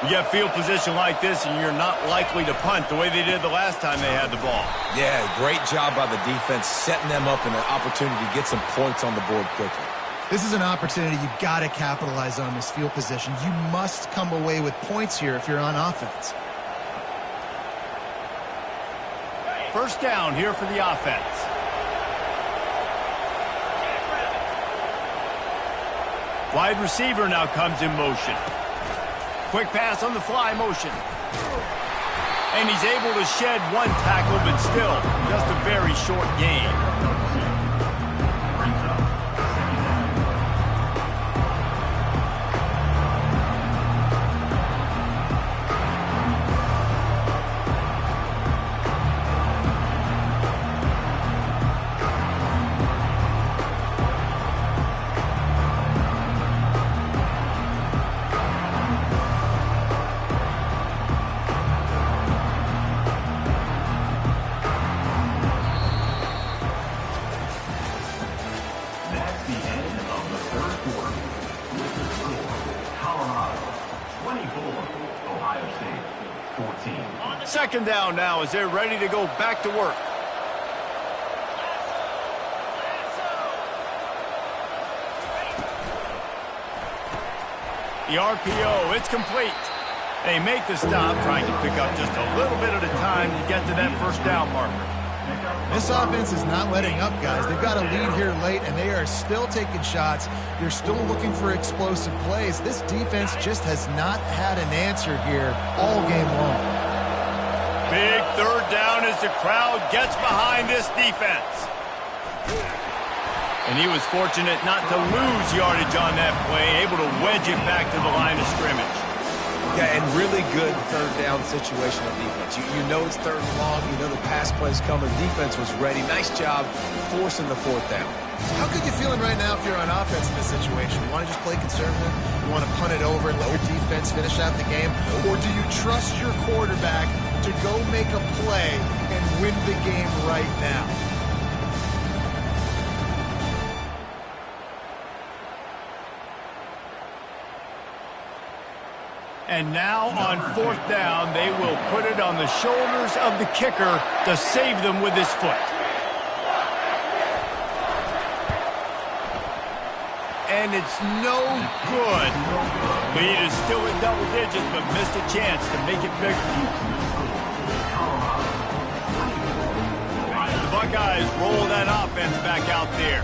You get field position like this, and you're not likely to punt the way they did the last time they had the ball. Yeah, great job by the defense, setting them up in an opportunity to get some points on the board quickly. This is an opportunity you've got to capitalize on this field position. You must come away with points here if you're on offense. First down here for the offense. Wide receiver now comes in motion. Quick pass on the fly motion. And he's able to shed 1 tackle, but still just a very short gain. Second down now as they're ready to go back to work. The RPO, it's complete. They make the stop, trying to pick up just a little bit at a time to get to that first down marker. This offense is not letting up, guys. They've got a lead here late, and they are still taking shots. They're still looking for explosive plays. This defense just has not had an answer here all game long. Big third down as the crowd gets behind this defense. And he was fortunate not to lose yardage on that play, able to wedge it back to the line of scrimmage. Yeah, and really good third down situational defense. You know it's third and long. You know the pass play's coming. Defense was ready. Nice job forcing the fourth down. How good you feeling right now if you're on offense in this situation? You want to just play conservative? You want to punt it over and let your defense finish out the game? Or do you trust your quarterback to go make a play and win the game right now? And now on fourth down, they will put it on the shoulders of the kicker to save them with his foot. And it's no good. Lead is still in double digits, but missed a chance to make it bigger. The Buckeyes roll that offense back out there.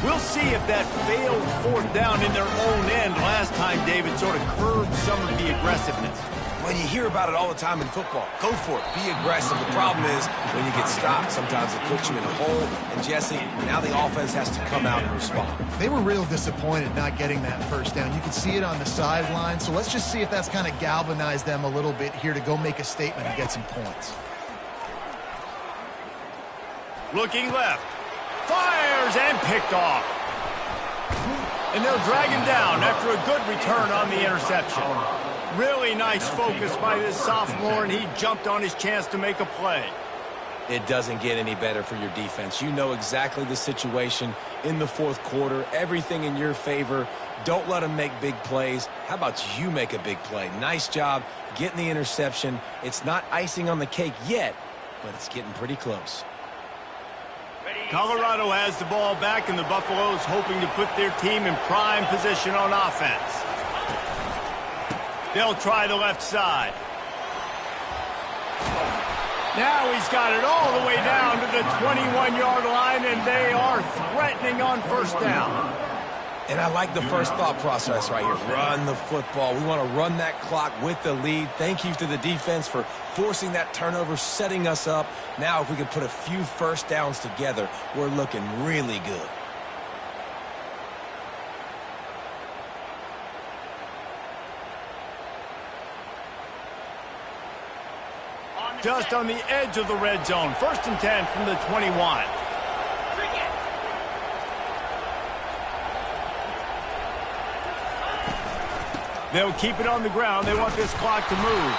We'll see if that failed fourth down in their own end last time, David, sort of curbed some of the aggressiveness. When you hear about it all the time in football, go for it. Be aggressive. The problem is when you get stopped, sometimes it puts you in a hole. And, Jesse, now the offense has to come out and respond. They were real disappointed not getting that first down. You can see it on the sideline. So let's just see if that's kind of galvanized them a little bit here to go make a statement and get some points. Looking left. Fires and picked off. And they'll drag him down after a good return on the interception. Really nice focus by this sophomore, and he jumped on his chance to make a play. It doesn't get any better for your defense. You know exactly the situation. in the fourth quarter. Everything in your favor. Don't let them make big plays. How about you make a big play? Nice job getting the interception. It's not icing on the cake yet, but it's getting pretty close. Colorado has the ball back, and the Buffaloes hoping to put their team in prime position on offense. They'll try the left side. Now he's got it all the way down to the 21-yard line, and they are threatening on first down. And I like the first thought process right here. Run the football. We want to run that clock with the lead. Thank you to the defense for forcing that turnover, setting us up. Now if we can put a few first downs together, we're looking really good. Just on the edge of the red zone. 1st and 10 from the 21. They'll keep it on the ground. They want this clock to move.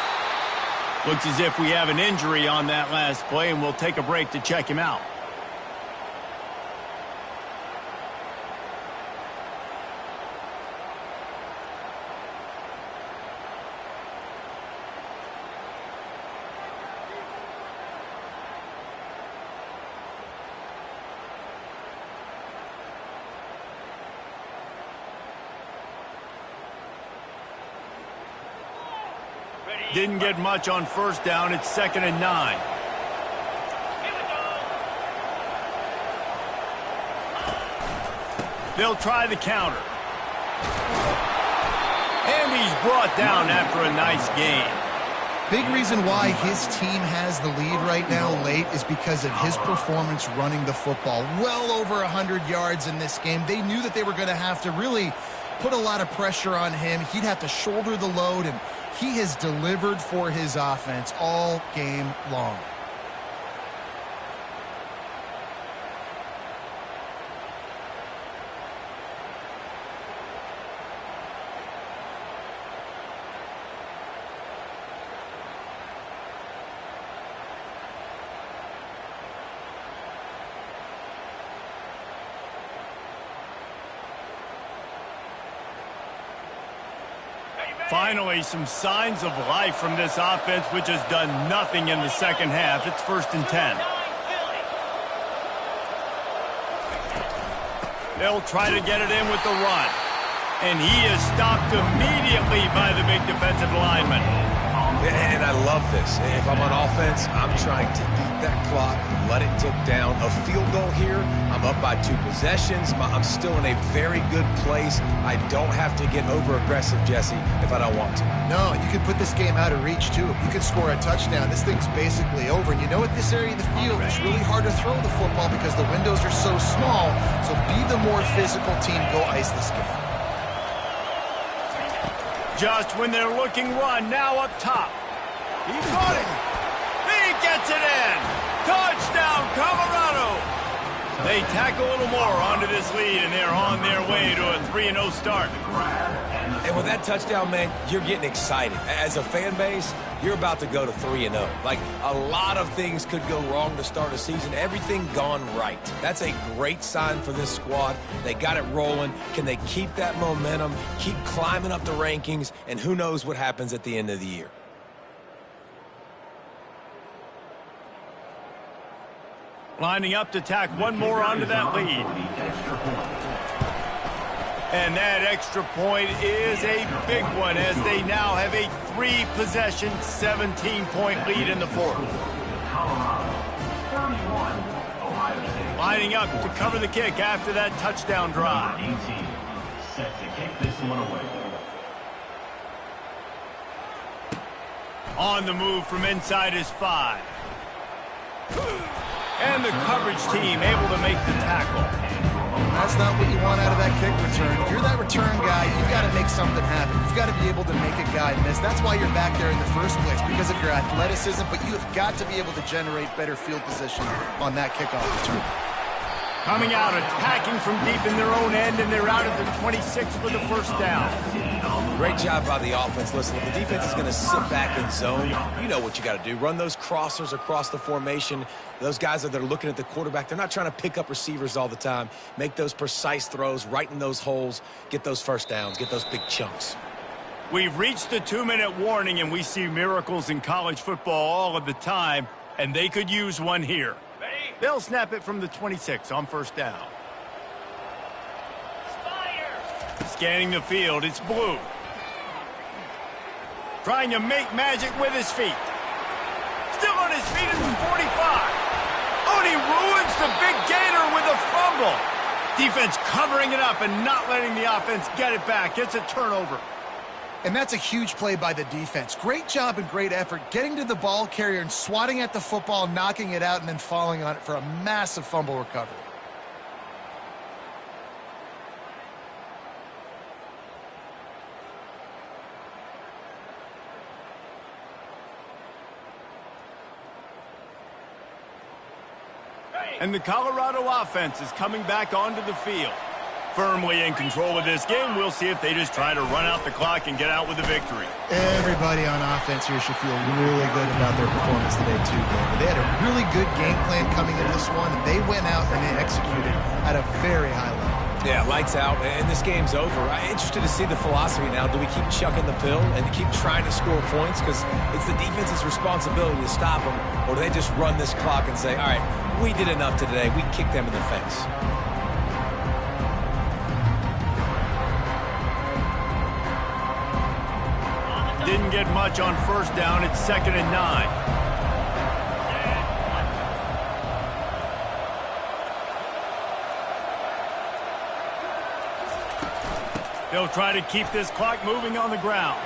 Looks as if we have an injury on that last play, and we'll take a break to check him out. Didn't get much on first down. It's 2nd and 9. They'll try the counter. And he's brought down after a nice gain. Big reason why his team has the lead right now late is because of his performance running the football. Well over 100 yards in this game. They knew that they were going to have to really put a lot of pressure on him. He'd have to shoulder the load, and he has delivered for his offense all game long. Finally, some signs of life from this offense, which has done nothing in the second half. It's 1st and 10. They'll try to get it in with the run. And he is stopped immediately by the big defensive lineman. And I love this. If I'm on offense, I'm trying to eat that clock, let it tick down. A field goal here, I'm up by 2 possessions. I'm still in a very good place. I don't have to get over-aggressive, Jesse, if I don't want to. No, you could put this game out of reach, too. If you could score a touchdown, this thing's basically over. And you know, at this area of the field, it's really hard to throw the football because the windows are so small. So be the more physical team. Go ice this game. Just when they're looking run, now up top. He's got it. He gets it in. Touchdown, Colorado. They tack a little more onto this lead, and they're on their way to a 3-0 start. And with that touchdown, man, you're getting excited. As a fan base, you're about to go to 3-0. Like, a lot of things could go wrong to start a season. Everything gone right. That's a great sign for this squad. They got it rolling. Can they keep that momentum, keep climbing up the rankings, and who knows what happens at the end of the year? Lining up to tack one more onto that lead. And that extra point is a big one as they now have a 3-possession, 17-point lead in the fourth. Lining up to cover the kick after that touchdown drive. Set to kick this one away. On the move from inside his 5. And the coverage team able to make the tackle. That's not what you want out of that kick return. If you're that return guy, you've got to make something happen. You've got to be able to make a guy miss. That's why you're back there in the first place, because of your athleticism, but you have got to be able to generate better field position on that kickoff return. Coming out, attacking from deep in their own end, and they're out at the 26 for the first down. Great job by the offense. Listen, if the defense is going to sit back in zone, you know what you got to do. Run those crossers across the formation. Those guys that are looking at the quarterback, they're not trying to pick up receivers all the time. Make those precise throws, right in those holes, get those first downs, get those big chunks. We've reached the 2-minute warning, and we see miracles in college football all of the time, and they could use one here. They'll snap it from the 26 on first down. Scanning the field, it's Blue. Trying to make magic with his feet. Still on his feet at the 45. Oh, and he ruins the big gator with a fumble. Defense covering it up and not letting the offense get it back. It's a turnover. And that's a huge play by the defense. Great job and great effort getting to the ball carrier and swatting at the football, knocking it out, and then falling on it for a massive fumble recovery. And the Colorado offense is coming back onto the field. Firmly in control of this game. We'll see if they just try to run out the clock and get out with a victory. Everybody on offense here should feel really good about their performance today, too, David. They had a really good game plan coming into this one, and they went out and they executed at a very high level. Yeah, lights out, and this game's over. I'm interested to see the philosophy now. Do we keep chucking the pill and keep trying to score points? Because it's the defense's responsibility to stop them. Or do they just run this clock and say, all right, we did enough today. We kicked them in the face. Didn't get much on first down. It's 2nd and 9. They'll try to keep this clock moving on the ground.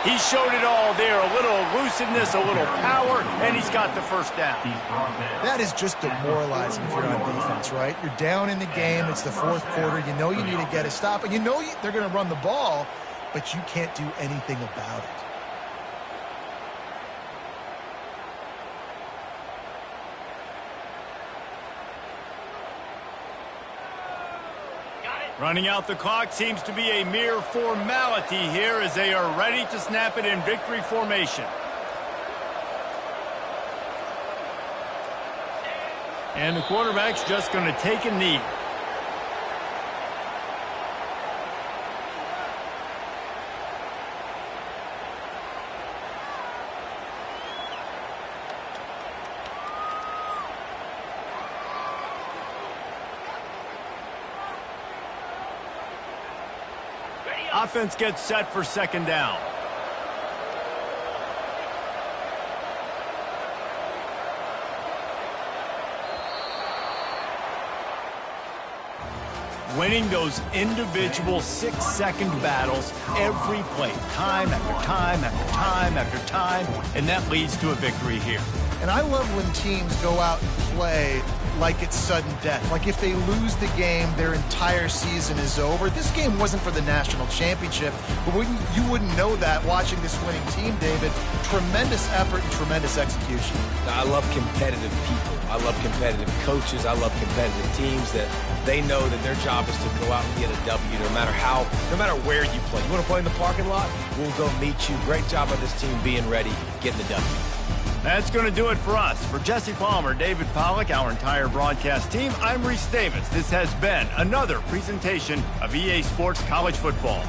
He showed it all there. A little elusiveness, a little power, and he's got the first down. That is just demoralizing if you're on defense, right? You're down in the game. It's the fourth quarter. You know you need to get a stop, and you know they're going to run the ball, but you can't do anything about it. Running out the clock seems to be a mere formality here as they are ready to snap it in victory formation. And the quarterback's just going to take a knee. Offense gets set for 2nd down. Winning those individual 6-second battles every play, time after time after time after time, and that leads to a victory here. And I love when teams go out and play like it's sudden death. Like if they lose the game, their entire season is over. This game wasn't for the national championship, but you wouldn't know that watching this winning team, David. Tremendous effort and tremendous execution. I love competitive people. I love competitive coaches. I love competitive teams that they know that their job is to go out and get a W no matter where you play. You want to play in the parking lot? We'll go meet you. Great job by this team being ready, getting the W. That's going to do it for us. For Jesse Palmer, David Pollack, our entire broadcast team, I'm Reese Davis. This has been another presentation of EA Sports College Football.